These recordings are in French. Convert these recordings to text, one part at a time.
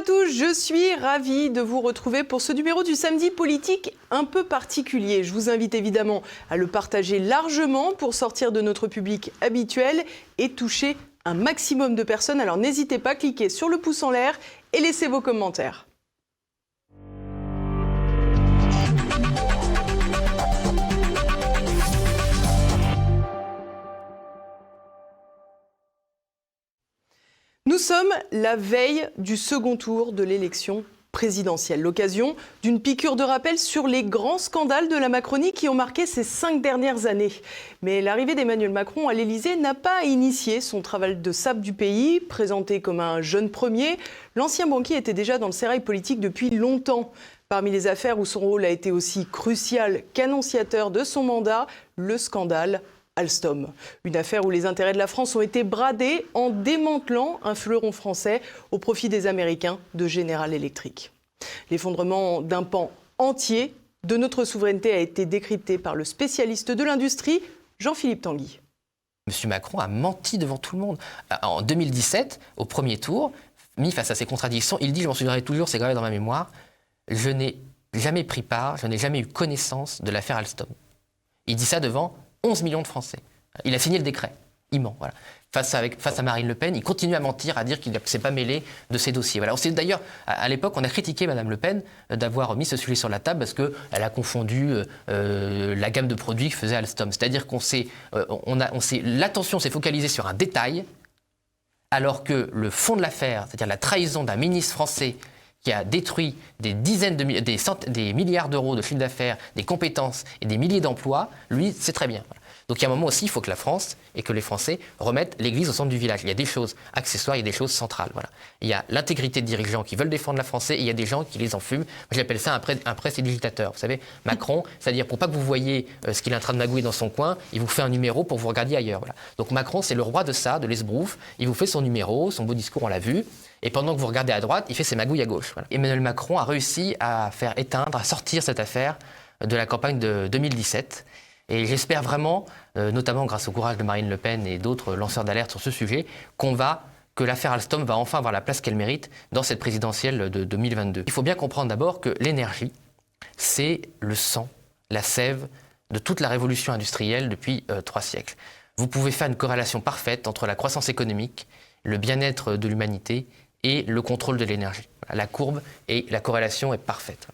tous, je suis ravie de vous retrouver pour ce numéro du samedi politique un peu particulier. Je vous invite évidemment à le partager largement pour sortir de notre public habituel et toucher un maximum de personnes. Alors n'hésitez pas, cliquez sur le pouce en l'air et laissez vos commentaires. Nous sommes la veille du second tour de l'élection présidentielle. L'occasion d'une piqûre de rappel sur les grands scandales de la Macronie qui ont marqué ces 5 dernières années. Mais l'arrivée d'Emmanuel Macron à l'Élysée n'a pas initié son travail de sape du pays. Présenté comme un jeune premier, l'ancien banquier était déjà dans le sérail politique depuis longtemps. Parmi les affaires où son rôle a été aussi crucial qu'annonciateur de son mandat, le scandale Alstom. Une affaire où les intérêts de la France ont été bradés en démantelant un fleuron français au profit des Américains de General Electric. L'effondrement d'un pan entier de notre souveraineté a été décrypté par le spécialiste de l'industrie, Jean-Philippe Tanguy. M. Macron a menti devant tout le monde. En 2017, au premier tour, mis face à ces contradictions, il dit, je m'en souviendrai toujours, c'est gravé dans ma mémoire, je n'ai jamais pris part, je n'ai jamais eu connaissance de l'affaire Alstom. Il dit ça devant 11 millions de Français. Il a signé le décret. Il ment. Voilà. Face à Marine Le Pen, il continue à mentir, à dire qu'il ne s'est pas mêlé de ces dossiers. Voilà. D'ailleurs, à l'époque, on a critiqué Mme Le Pen d'avoir mis ce sujet sur la table parce qu'elle a confondu la gamme de produits que faisait Alstom. C'est-à-dire l'attention s'est focalisée sur un détail, alors que le fond de l'affaire, c'est-à-dire la trahison d'un ministre français qui a détruit des milliards d'euros de chiffre d'affaires, des compétences et des milliers d'emplois, lui, c'est très bien. Voilà. Donc il y a un moment aussi, il faut que la France et que les Français remettent l'église au centre du village. Il y a des choses accessoires, il y a des choses centrales. Voilà. Il y a l'intégrité de dirigeants qui veulent défendre la France et il y a des gens qui les enfument. Moi, j'appelle ça un prestidigitateur. Vous savez, Macron, c'est-à-dire pour pas que vous voyez ce qu'il est en train de magouiller dans son coin, il vous fait un numéro pour que vous regardiez ailleurs. Voilà. Donc Macron, c'est le roi de ça, de l'esbrouf. Il vous fait son numéro, son beau discours, on l'a vu. Et pendant que vous regardez à droite, il fait ses magouilles à gauche. Voilà. Emmanuel Macron a réussi à faire éteindre, à sortir cette affaire de la campagne de 2017. Et j'espère vraiment, notamment grâce au courage de Marine Le Pen et d'autres lanceurs d'alerte sur ce sujet, que l'affaire Alstom va enfin avoir la place qu'elle mérite dans cette présidentielle de 2022. Il faut bien comprendre d'abord que l'énergie, c'est le sang, la sève de toute la révolution industrielle depuis 3 siècles. Vous pouvez faire une corrélation parfaite entre la croissance économique, le bien-être de l'humanité et le contrôle de l'énergie. La courbe et la corrélation est parfaite.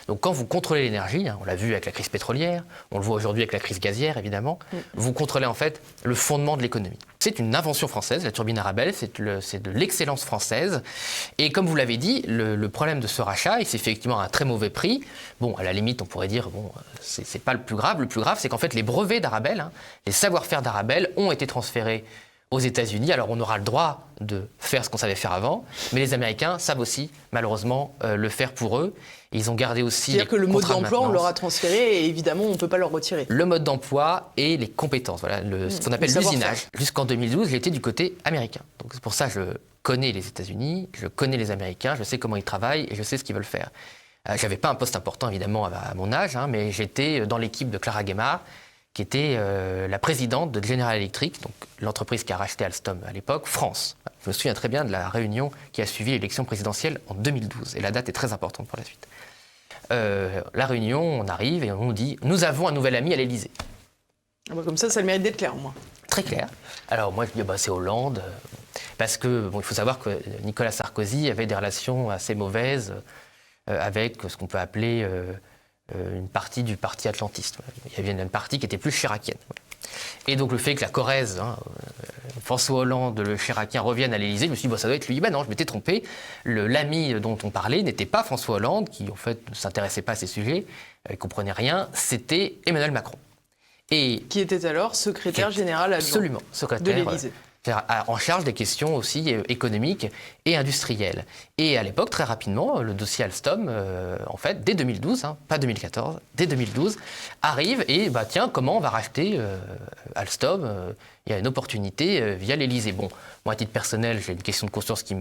Donc quand vous contrôlez l'énergie, on l'a vu avec la crise pétrolière, on le voit aujourd'hui avec la crise gazière évidemment, vous contrôlez en fait le fondement de l'économie. C'est une invention française, la turbine Arabelle, c'est de l'excellence française. Et comme vous l'avez dit, le problème de ce rachat, il s'est fait effectivement à un très mauvais prix. Bon, à la limite, on pourrait dire, c'est pas le plus grave. Le plus grave, c'est qu'en fait les brevets d'Arabelle, les savoir-faire d'Arabelle ont été transférés aux États-Unis. Alors on aura le droit de faire ce qu'on savait faire avant, mais les Américains savent aussi malheureusement le faire pour eux. Ils ont gardé aussi c'est-à-dire que le mode d'emploi, on leur a transféré et évidemment, on ne peut pas leur retirer. Le mode d'emploi et les compétences, voilà, ce qu'on appelle l'usinage. Jusqu'en 2012, j'étais du côté américain. Donc c'est pour ça que je connais les États-Unis, je connais les Américains, je sais comment ils travaillent et je sais ce qu'ils veulent faire. Je n'avais pas un poste important évidemment à mon âge, mais j'étais dans l'équipe de Clara Guémard, qui était la présidente de General Electric, donc l'entreprise qui a racheté Alstom à l'époque, France. Je me souviens très bien de la réunion qui a suivi l'élection présidentielle en 2012, et la date est très importante pour la suite. La réunion, on arrive et on nous dit « Nous avons un nouvel ami à l'Élysée ». Comme ça le mérite d'être clair, au moins. Très clair. Alors moi, je dis c'est Hollande, parce que il faut savoir que Nicolas Sarkozy avait des relations assez mauvaises avec ce qu'on peut appeler une partie du parti atlantiste. Il y avait une partie qui était plus chiracienne. Et donc le fait que la Corrèze, François Hollande, le chiracien, reviennent à l'Élysée, je me suis dit, ça doit être lui. Non, je m'étais trompé. L'ami dont on parlait n'était pas François Hollande, qui en fait ne s'intéressait pas à ces sujets, ne comprenait rien, c'était Emmanuel Macron. Et qui était alors secrétaire général adjoint de l'Élysée. En charge des questions aussi économiques et industrielles. Et à l'époque, très rapidement, le dossier Alstom, en fait, dès 2012, pas 2014, dès 2012, arrive et tiens, comment on va racheter Alstom Il y a une opportunité via l'Élysée. Bon, moi, à titre personnel, j'ai une question de conscience qui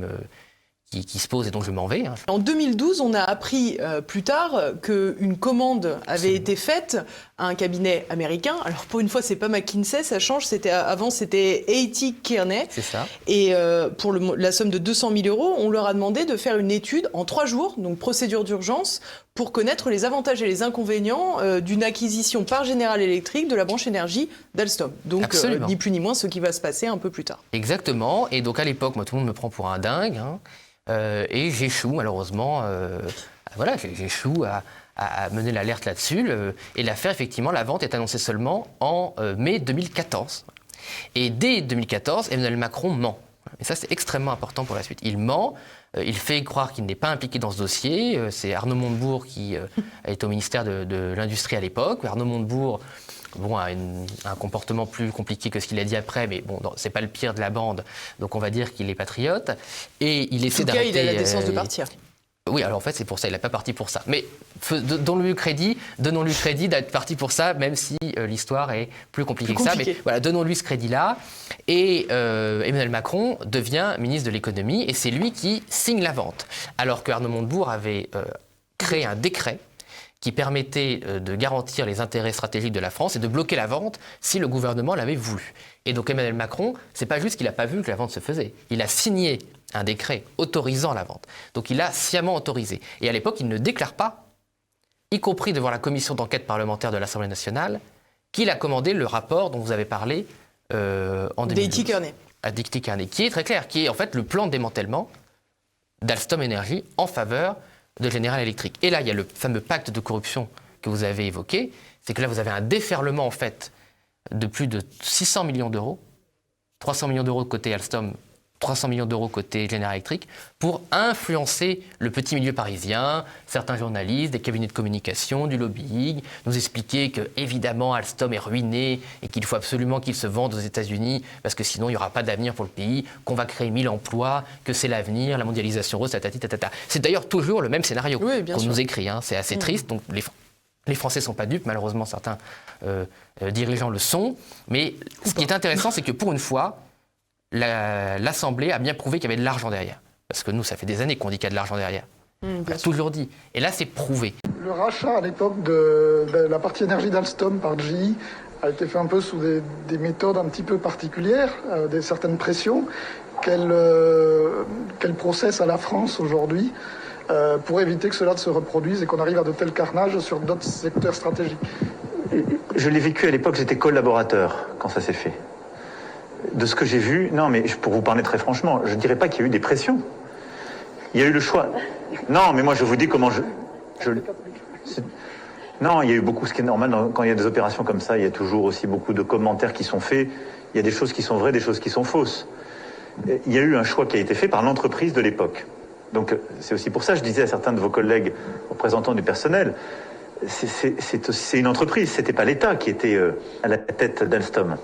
qui se pose et donc je m'en vais. En 2012, on a appris plus tard qu'une commande avait été faite à un cabinet américain. Alors pour une fois, c'est pas McKinsey, ça change. Avant, c'était A.T. Kearney. C'est ça. Et pour la somme de 200 000 €, on leur a demandé de faire une étude en 3 jours, donc procédure d'urgence, pour connaître les avantages et les inconvénients d'une acquisition par General Electric de la branche énergie d'Alstom. Donc ni plus ni moins ce qui va se passer un peu plus tard. Exactement. Et donc à l'époque, moi, tout le monde me prend pour un dingue. Et j'échoue malheureusement. Voilà, j'échoue à mener l'alerte là-dessus. Et l'affaire, effectivement, la vente est annoncée seulement en mai 2014. Et dès 2014, Emmanuel Macron ment. Et ça, c'est extrêmement important pour la suite. Il ment. Il fait croire qu'il n'est pas impliqué dans ce dossier. C'est Arnaud Montebourg qui est au ministère de l'Industrie à l'époque. Arnaud Montebourg a un comportement plus compliqué que ce qu'il a dit après, mais bon, c'est pas le pire de la bande, donc on va dire qu'il est patriote. Et il essaie d'arrêter... En tout cas, il a la décence de partir. Oui, alors en fait, c'est pour ça, il n'est pas parti pour ça. Mais donnons-lui crédit d'être parti pour ça, même si l'histoire est plus compliquée que ça. Mais voilà, donnons-lui ce crédit-là. Et Emmanuel Macron devient ministre de l'économie, et c'est lui qui signe la vente. Alors que Arnaud Montebourg avait créé un décret qui permettait de garantir les intérêts stratégiques de la France et de bloquer la vente si le gouvernement l'avait voulu. Et donc Emmanuel Macron, c'est pas juste qu'il n'a pas vu que la vente se faisait. Il a signé un décret autorisant la vente. Donc il a sciemment autorisé. Et à l'époque, il ne déclare pas, y compris devant la commission d'enquête parlementaire de l'Assemblée nationale, qu'il a commandé le rapport dont vous avez parlé en 2012. d'A.T. Kearney. d'A.T. Kearney, qui est très clair, qui est en fait le plan de démantèlement d'Alstom Énergie en faveur de General Electric. Et là, il y a le fameux pacte de corruption que vous avez évoqué. C'est que là, vous avez un déferlement, en fait, de plus de 600 millions d'euros, 300 millions d'euros côté Alstom, 300 millions d'euros côté General Electric, pour influencer le petit milieu parisien, certains journalistes, des cabinets de communication, du lobbying, nous expliquer que, évidemment, Alstom est ruiné et qu'il faut absolument qu'il se vende aux États-Unis parce que sinon, il n'y aura pas d'avenir pour le pays, qu'on va créer 1000 emplois, que c'est l'avenir, la mondialisation rose, tatati, tatata. C'est d'ailleurs toujours le même scénario qu'on nous écrit. C'est assez triste. Donc, les Français ne sont pas dupes, malheureusement, certains dirigeants le sont. Mais ce qui est intéressant, c'est que pour une fois, l'Assemblée a bien prouvé qu'il y avait de l'argent derrière. Parce que nous, ça fait des années qu'on dit qu'il y a de l'argent derrière. On l'a toujours dit. Et là, c'est prouvé. Le rachat à l'époque de la partie énergie d'Alstom par GE a été fait un peu sous des méthodes un petit peu particulières, certaines pressions. Quel process à la France aujourd'hui pour éviter que cela ne se reproduise et qu'on arrive à de tels carnages sur d'autres secteurs stratégiques? Je l'ai vécu à l'époque, j'étais collaborateur quand ça s'est fait. De ce que j'ai vu, non, mais pour vous parler très franchement, je ne dirais pas qu'il y a eu des pressions. Il y a eu le choix. Non, mais moi je vous dis comment non, il y a eu beaucoup, ce qui est normal, quand il y a des opérations comme ça, il y a toujours aussi beaucoup de commentaires qui sont faits. Il y a des choses qui sont vraies, des choses qui sont fausses. Il y a eu un choix qui a été fait par l'entreprise de l'époque. Donc c'est aussi pour ça que je disais à certains de vos collègues représentants du personnel, c'est une entreprise, c'était pas l'État qui était à la tête d'Alstom.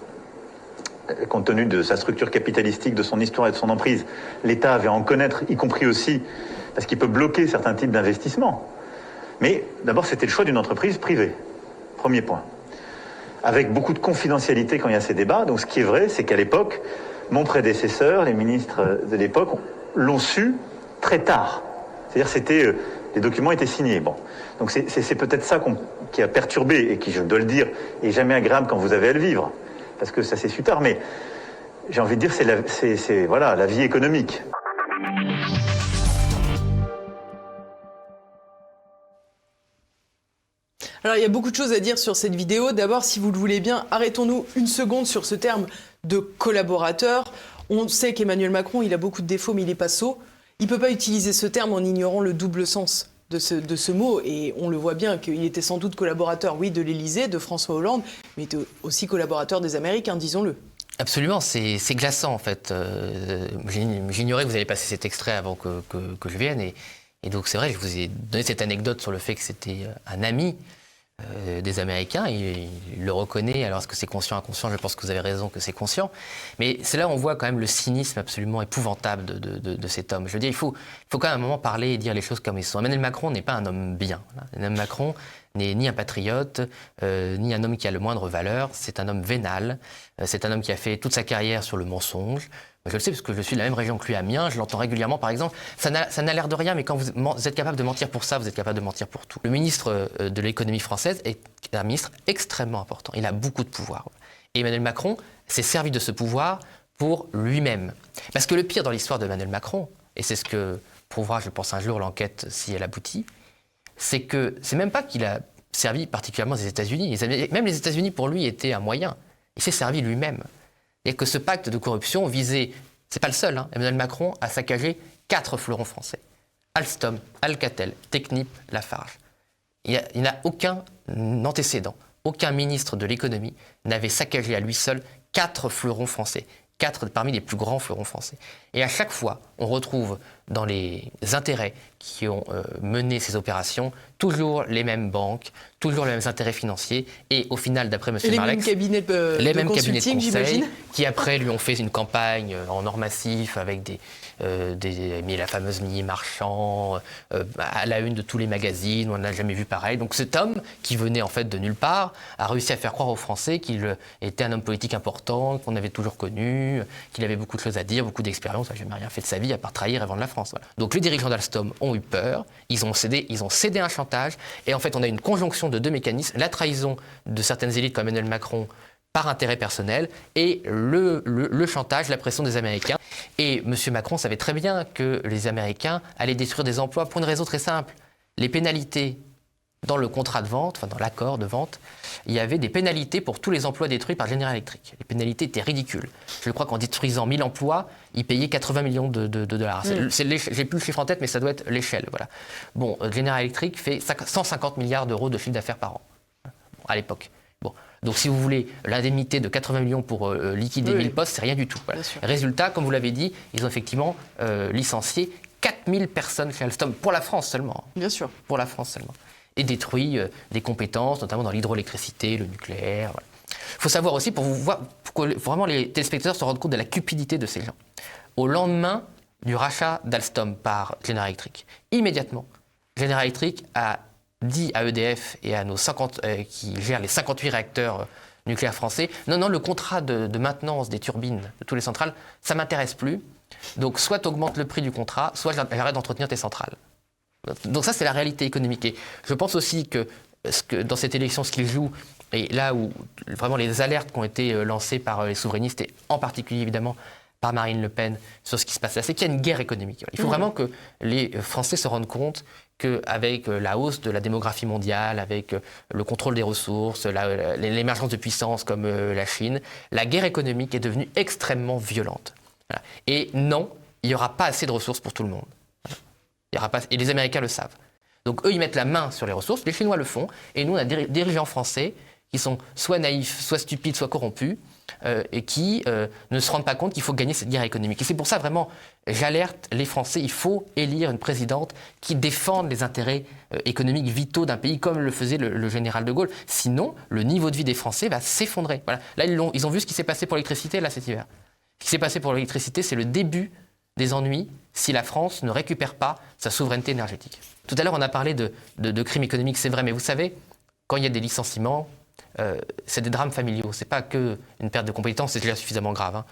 Compte tenu de sa structure capitalistique, de son histoire et de son emprise, l'État avait à en connaître, y compris aussi, parce qu'il peut bloquer certains types d'investissements. Mais d'abord, c'était le choix d'une entreprise privée. Premier point. Avec beaucoup de confidentialité quand il y a ces débats. Donc ce qui est vrai, c'est qu'à l'époque, mon prédécesseur, les ministres de l'époque, l'ont su très tard. C'est-à-dire les documents étaient signés. Bon. Donc c'est peut-être ça qui a perturbé, et qui, je dois le dire, est jamais agréable quand vous avez à le vivre. Parce que ça s'est su tard, mais j'ai envie de dire, c'est la vie économique. Alors, il y a beaucoup de choses à dire sur cette vidéo. D'abord, si vous le voulez bien, arrêtons-nous une seconde sur ce terme de collaborateur. On sait qu'Emmanuel Macron, il a beaucoup de défauts, mais il n'est pas sot. Il ne peut pas utiliser ce terme en ignorant le double sens de ce mot, et on le voit bien qu'il était sans doute collaborateur, oui, de l'Élysée, de François Hollande, mais il était aussi collaborateur des Américains, disons-le. Absolument, c'est glaçant en fait. J'ignorais que vous alliez passer cet extrait avant que je vienne, et donc c'est vrai, je vous ai donné cette anecdote sur le fait que c'était un ami des Américains, et il le reconnaît. Alors est-ce que c'est conscient, inconscient? Je pense que vous avez raison que c'est conscient. Mais c'est là où on voit quand même le cynisme absolument épouvantable de cet homme. Je veux dire, il faut quand même à un moment parler et dire les choses comme elles sont. Emmanuel Macron n'est pas un homme bien. Emmanuel Macron n'est ni un patriote, ni un homme qui a le moindre valeur. C'est un homme vénal. C'est un homme qui a fait toute sa carrière sur le mensonge, Je le sais parce que je suis de la même région que lui, Amiens, je l'entends régulièrement par exemple. Ça n'a l'air de rien, mais quand vous êtes capable de mentir pour ça, vous êtes capable de mentir pour tout. Le ministre de l'économie française est un ministre extrêmement important. Il a beaucoup de pouvoir. Et Emmanuel Macron s'est servi de ce pouvoir pour lui-même. Parce que le pire dans l'histoire d'Emmanuel Macron, et c'est ce que prouvera, je pense, un jour l'enquête si elle aboutit, c'est que c'est même pas qu'il a servi particulièrement les États-Unis. Même les États-Unis, pour lui, étaient un moyen. Il s'est servi lui-même. Et que ce pacte de corruption visait, c'est pas le seul, Emmanuel Macron a saccagé 4 fleurons français. Alstom, Alcatel, Technip, Lafarge. Il n'y a aucun antécédent, aucun ministre de l'économie n'avait saccagé à lui seul 4 fleurons français. 4 parmi les plus grands fleurons français. Et à chaque fois, on retrouve dans les intérêts qui ont mené ces opérations toujours les mêmes banques, toujours les mêmes intérêts financiers, et au final, d'après M. Marlex, les mêmes cabinets de consulting, j'imagine, qui après lui ont fait une campagne en or massif avec la fameuse Milly Marchand à la une de tous les magazines, on n'a jamais vu pareil. Donc cet homme, qui venait en fait de nulle part, a réussi à faire croire aux Français qu'il était un homme politique important, qu'on avait toujours connu, qu'il avait beaucoup de choses à dire, beaucoup d'expérience. Il n'a jamais rien fait de sa vie à part trahir et vendre la France. Voilà. Donc les dirigeants d'Alstom ont eu peur, ils ont cédé à un chantage, et en fait on a une conjonction de 2 mécanismes, la trahison de certaines élites comme Emmanuel Macron par intérêt personnel, et le chantage, la pression des Américains. Et M. Macron savait très bien que les Américains allaient détruire des emplois pour une raison très simple. Les pénalités dans le contrat de vente, enfin dans l'accord de vente, il y avait des pénalités pour tous les emplois détruits par General Electric. Les pénalités étaient ridicules. Je crois qu'en détruisant 1000 emplois, ils payaient 80 millions de dollars. J'ai plus le chiffre en tête, mais ça doit être l'échelle. Voilà. Bon, General Electric fait 150 milliards d'euros de chiffre d'affaires par an, à l'époque. Bon. Donc si vous voulez, l'indemnité de 80 millions pour liquider 1000 postes, c'est rien du tout. Voilà. Résultat, comme vous l'avez dit, ils ont effectivement licencié 4000 personnes chez Alstom, pour la France seulement. Bien sûr. Pour la France seulement. Et détruit des compétences, notamment dans l'hydroélectricité, le nucléaire. Voilà. Il faut savoir aussi, pour que vraiment les téléspectateurs se rendent compte de la cupidité de ces gens. Au lendemain du rachat d'Alstom par General Electric, immédiatement, General Electric a dit à EDF et à nos 50, qui gèrent les 58 réacteurs nucléaires français, non, le contrat de maintenance des turbines de toutes les centrales, ça ne m'intéresse plus. Donc soit tu augmentes le prix du contrat, soit j'arrête d'entretenir tes centrales. Donc ça, c'est la réalité économique. Et je pense aussi que dans cette élection, ce qu'il joue, et là où vraiment les alertes qui ont été lancées par les souverainistes, et en particulier évidemment par Marine Le Pen, sur ce qui se passe là, c'est qu'il y a une guerre économique. Il faut vraiment que les Français se rendent compte qu'avec la hausse de la démographie mondiale, avec le contrôle des ressources, l'émergence de puissances comme la Chine, la guerre économique est devenue extrêmement violente. Voilà. Et non, il n'y aura pas assez de ressources pour tout le monde. Et les Américains le savent. Donc eux, ils mettent la main sur les ressources, les Chinois le font, et nous, on a des dirigeants français qui sont soit naïfs, soit stupides, soit corrompus, et qui ne se rendent pas compte qu'il faut gagner cette guerre économique. Et c'est pour ça, vraiment, j'alerte les Français, il faut élire une présidente qui défende les intérêts économiques vitaux d'un pays, comme le faisait le général de Gaulle. Sinon, le niveau de vie des Français va s'effondrer. Voilà. Là, ils ont vu ce qui s'est passé pour l'électricité, là, cet hiver. Ce qui s'est passé pour l'électricité, c'est le début des ennuis si la France ne récupère pas sa souveraineté énergétique. Tout à l'heure, on a parlé de crimes économiques, c'est vrai, mais vous savez, quand il y a des licenciements, c'est des drames familiaux. C'est pas que une perte de compétences, c'est déjà suffisamment grave.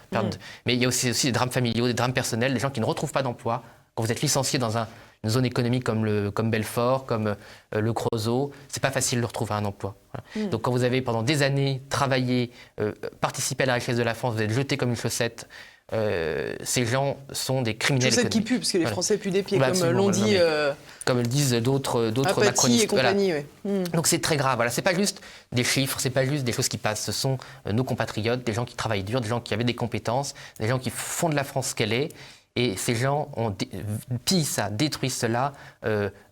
Mais il y a aussi des drames familiaux, des drames personnels, des gens qui ne retrouvent pas d'emploi. Quand vous êtes licencié dans une zone économique comme Belfort, comme le Creusot, c'est pas facile de retrouver un emploi. Voilà. Donc quand vous avez pendant des années travaillé, participé à la richesse de la France, vous êtes jeté comme une chaussette. Ces gens sont des criminels économiques. Qui puent, parce que les Français puent des pieds, comme l'ont dit. Comme le disent d'autres macronistes. Et compagnie, Donc c'est très grave. Voilà. C'est pas juste des chiffres, c'est pas juste des choses qui passent. Ce sont nos compatriotes, des gens qui travaillent dur, des gens qui avaient des compétences, des gens qui font de la France ce qu'elle est. Et ces gens pillent ça, détruisent cela,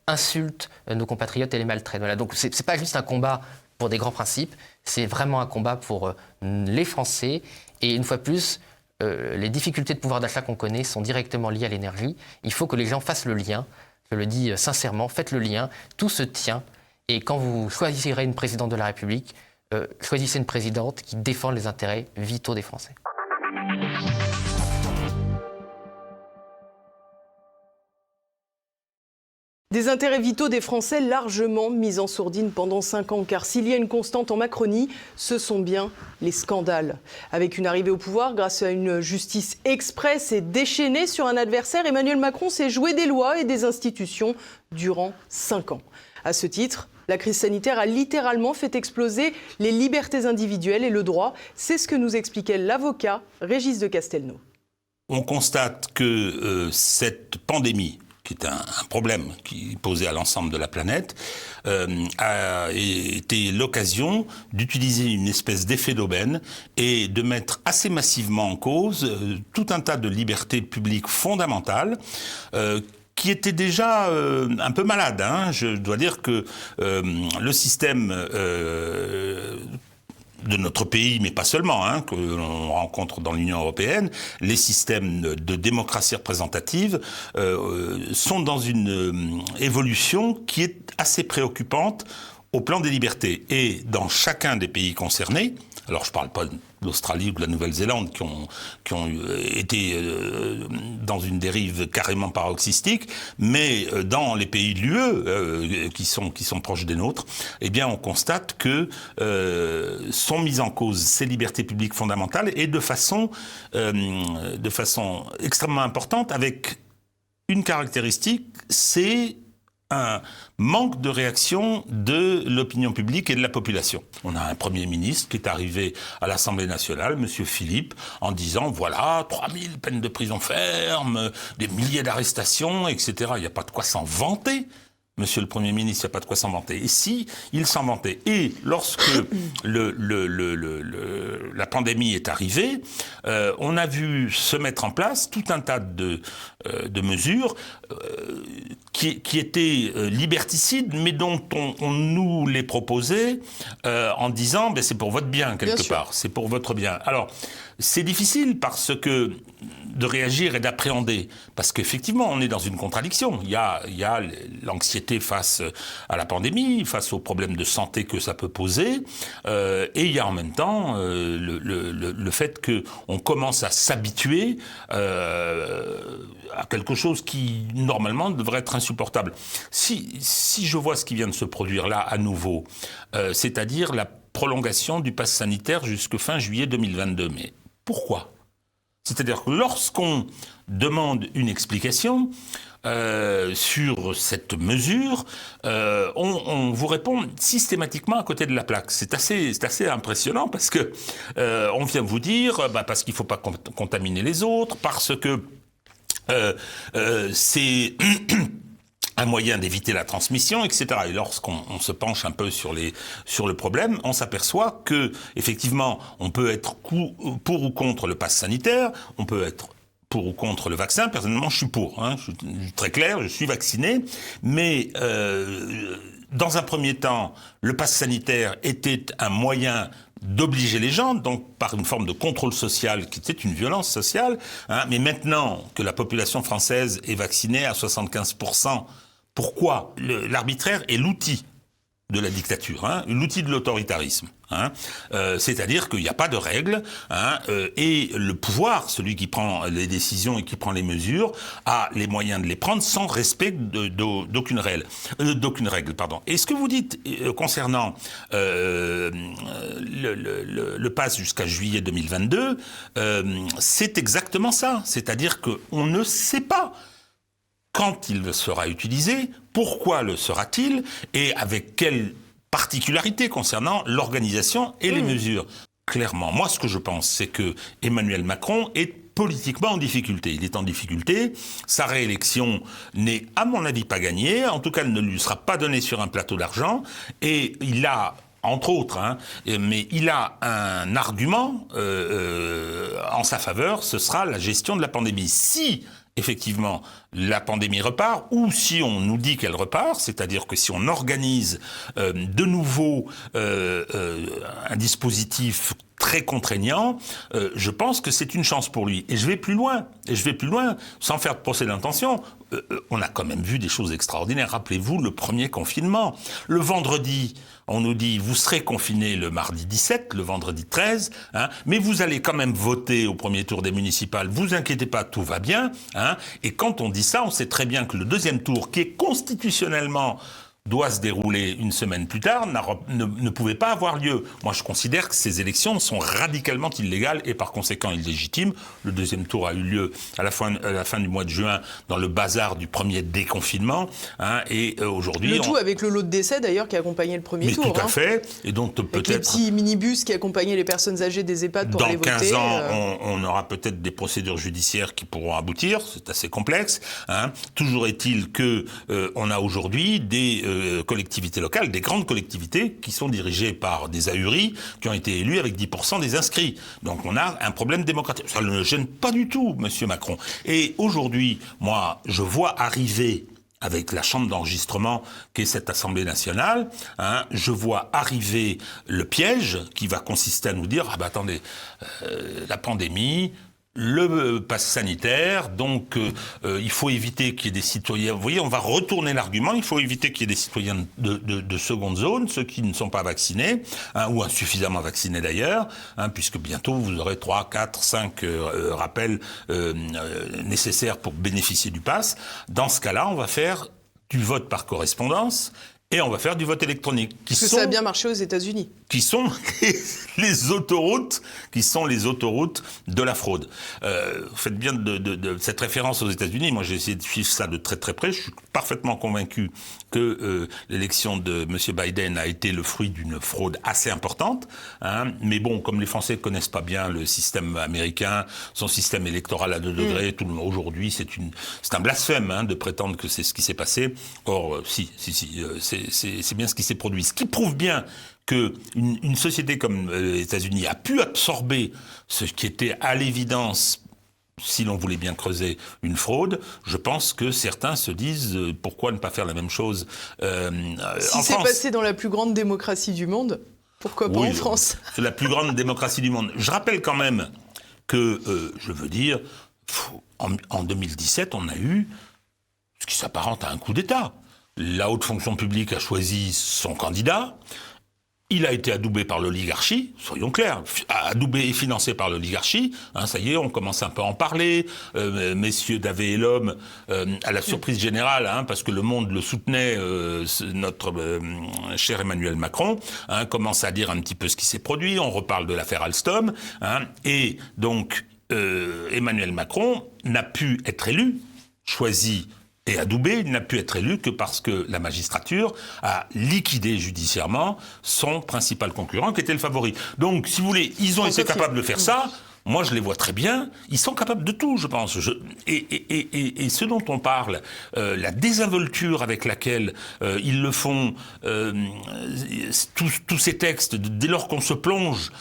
insultent nos compatriotes et les maltraitent. Voilà. Donc c'est pas juste un combat pour des grands principes, c'est vraiment un combat pour les Français. Et une fois de plus, les difficultés de pouvoir d'achat qu'on connaît sont directement liées à l'énergie. Il faut que les gens fassent le lien. Je le dis sincèrement, faites le lien. Tout se tient. Et quand vous choisirez une présidente de la République, choisissez une présidente qui défend les intérêts vitaux des Français. Des intérêts vitaux des Français largement mis en sourdine pendant 5 ans. Car s'il y a une constante en Macronie, ce sont bien les scandales. Avec une arrivée au pouvoir grâce à une justice express et déchaînée sur un adversaire, Emmanuel Macron s'est joué des lois et des institutions durant 5 ans. À ce titre, la crise sanitaire a littéralement fait exploser les libertés individuelles et le droit. C'est ce que nous expliquait l'avocat Régis de Castelnau. On constate que cette pandémie, qui est un problème qui est posé à l'ensemble de la planète, a été l'occasion d'utiliser une espèce d'effet d'aubaine et de mettre assez massivement en cause tout un tas de libertés publiques fondamentales qui était déjà un peu malade. Je dois dire que le système de notre pays, mais pas seulement, que l'on rencontre dans l'Union européenne, les systèmes de démocratie représentative sont dans une évolution qui est assez préoccupante au plan des libertés. Et dans chacun des pays concernés, alors je ne parle pas de l'Australie ou de la Nouvelle-Zélande qui ont été dans une dérive carrément paroxystique, mais dans les pays de l'UE qui sont proches des nôtres, eh bien on constate que sont mises en cause ces libertés publiques fondamentales et de façon extrêmement importante, avec une caractéristique, c'est un manque de réaction de l'opinion publique et de la population. On a un Premier ministre qui est arrivé à l'Assemblée nationale, M. Philippe, en disant, voilà, 3000 peines de prison ferme, des milliers d'arrestations, etc. Il n'y a pas de quoi s'en vanter. Monsieur le Premier ministre, il n'y a pas de quoi s'en vanter. Et si, il s'en vantait. Et lorsque la pandémie est arrivée, on a vu se mettre en place tout un tas de mesures qui étaient liberticides, mais dont on nous les proposait en disant c'est pour votre bien, quelque part. C'est pour votre bien. Alors, c'est difficile parce que de réagir et d'appréhender, parce qu'effectivement, on est dans une contradiction. Il y a l'anxiété face à la pandémie, face aux problèmes de santé que ça peut poser, et il y a en même temps le fait qu'on commence à s'habituer à quelque chose qui, normalement, devrait être insupportable. Si je vois ce qui vient de se produire là, à nouveau, c'est-à-dire la prolongation du pass sanitaire jusqu'à fin juillet 2022, mais pourquoi ? C'est-à-dire que lorsqu'on demande une explication sur cette mesure, on vous répond systématiquement à côté de la plaque. C'est assez impressionnant parce que on vient vous dire parce qu'il ne faut pas contaminer les autres, parce que c'est un moyen d'éviter la transmission, etc. Et lorsqu'on se penche un peu sur le problème, on s'aperçoit que, effectivement, on peut être pour ou contre le pass sanitaire, on peut être pour ou contre le vaccin. Personnellement, je suis pour. Je suis très clair, je suis vacciné. Mais dans un premier temps, le pass sanitaire était un moyen d'obliger les gens, donc par une forme de contrôle social qui était une violence sociale. Mais maintenant que la population française est vaccinée à 75%, pourquoi l'arbitraire est l'outil de la dictature, l'outil de l'autoritarisme. C'est-à-dire qu'il n'y a pas de règles, et le pouvoir, celui qui prend les décisions et qui prend les mesures, a les moyens de les prendre sans respect d'aucune règle. Et ce que vous dites concernant le pass jusqu'à juillet 2022, c'est exactement ça. C'est-à-dire qu'on ne sait pas quand il sera utilisé, pourquoi le sera-t-il, et avec quelle particularité concernant l'organisation et les mesures. Clairement, moi ce que je pense, c'est que Emmanuel Macron est politiquement en difficulté. Il est en difficulté, sa réélection n'est à mon avis pas gagnée, en tout cas elle ne lui sera pas donnée sur un plateau d'argent, et il a entre autres, mais il a un argument en sa faveur, ce sera la gestion de la pandémie. Si effectivement, la pandémie repart, ou si on nous dit qu'elle repart, c'est-à-dire que si on organise de nouveau un dispositif très contraignant, je pense que c'est une chance pour lui. Et je vais plus loin, sans faire de procès d'intention. on a quand même vu des choses extraordinaires. Rappelez-vous le premier confinement. Le vendredi, on nous dit, vous serez confinés le mardi 17, le vendredi 13, mais vous allez quand même voter au premier tour des municipales. Vous inquiétez pas, tout va bien. Et quand on dit ça, on sait très bien que le deuxième tour, qui est constitutionnellement doit se dérouler une semaine plus tard, ne pouvait pas avoir lieu. Moi, je considère que ces élections sont radicalement illégales et par conséquent illégitimes. Le deuxième tour a eu lieu à la fin du mois de juin dans le bazar du premier déconfinement. Et aujourd'hui... Le tout avec le lot de décès, d'ailleurs, qui a accompagné le premier tour. Tout à fait. Et donc, avec peut-être... les petits minibus qui accompagnaient les personnes âgées des EHPAD pour aller voter. Dans 15 ans, on aura peut-être des procédures judiciaires qui pourront aboutir. C'est assez complexe. Toujours est-il que on a aujourd'hui des collectivités locales, des grandes collectivités qui sont dirigées par des ahuris qui ont été élus avec 10% des inscrits. Donc on a un problème démocratique. Ça ne le gêne pas du tout, Monsieur Macron. Et aujourd'hui, moi, je vois arriver avec la chambre d'enregistrement qu'est cette Assemblée nationale, je vois arriver le piège qui va consister à nous dire « Ah ben attendez, la pandémie... » le pass sanitaire, donc il faut éviter qu'il y ait des citoyens... Vous voyez, on va retourner l'argument, il faut éviter qu'il y ait des citoyens de seconde zone, ceux qui ne sont pas vaccinés, ou insuffisamment vaccinés d'ailleurs, puisque bientôt vous aurez 3, 4, 5 rappels nécessaires pour bénéficier du pass. Dans ce cas-là, on va faire du vote par correspondance, et on va faire du vote électronique. Parce que ça a bien marché aux États-Unis. Qui sont les autoroutes de la fraude. Vous faites bien de cette référence aux États-Unis. Moi, j'ai essayé de suivre ça de très très près. Je suis parfaitement convaincu que l'élection de M. Biden a été le fruit d'une fraude assez importante. Mais bon, comme les Français ne connaissent pas bien le système américain, son système électoral à 2 degrés, aujourd'hui, c'est un blasphème de prétendre que c'est ce qui s'est passé. Or, c'est bien ce qui s'est produit. Ce qui prouve bien qu'une société comme les États-Unis a pu absorber ce qui était à l'évidence, si l'on voulait bien creuser, une fraude. Je pense que certains se disent pourquoi ne pas faire la même chose si c'est passé dans la plus grande démocratie du monde, pourquoi pas en France? C'est la plus grande démocratie du monde. Je rappelle quand même que, je veux dire, en 2017, on a eu ce qui s'apparente à un coup d'État. La haute fonction publique a choisi son candidat. Il a été adoubé par l'oligarchie, soyons clairs, adoubé et financé par l'oligarchie. Ça y est, on commence un peu à en parler. Messieurs Davé et L'Homme, à la surprise générale, parce que le monde le soutenait, notre cher Emmanuel Macron, commence à dire un petit peu ce qui s'est produit. On reparle de l'affaire Alstom. Et donc, Emmanuel Macron n'a pu être élu, choisi et adoubé, il n'a pu être élu que parce que la magistrature a liquidé judiciairement son principal concurrent, qui était le favori. Donc, si vous voulez, ils ont été capables de faire ça. Moi, je les vois très bien. Ils sont capables de tout, je pense. Et ce dont on parle, la désinvolture avec laquelle ils le font, tous ces textes, dès lors qu'on se plonge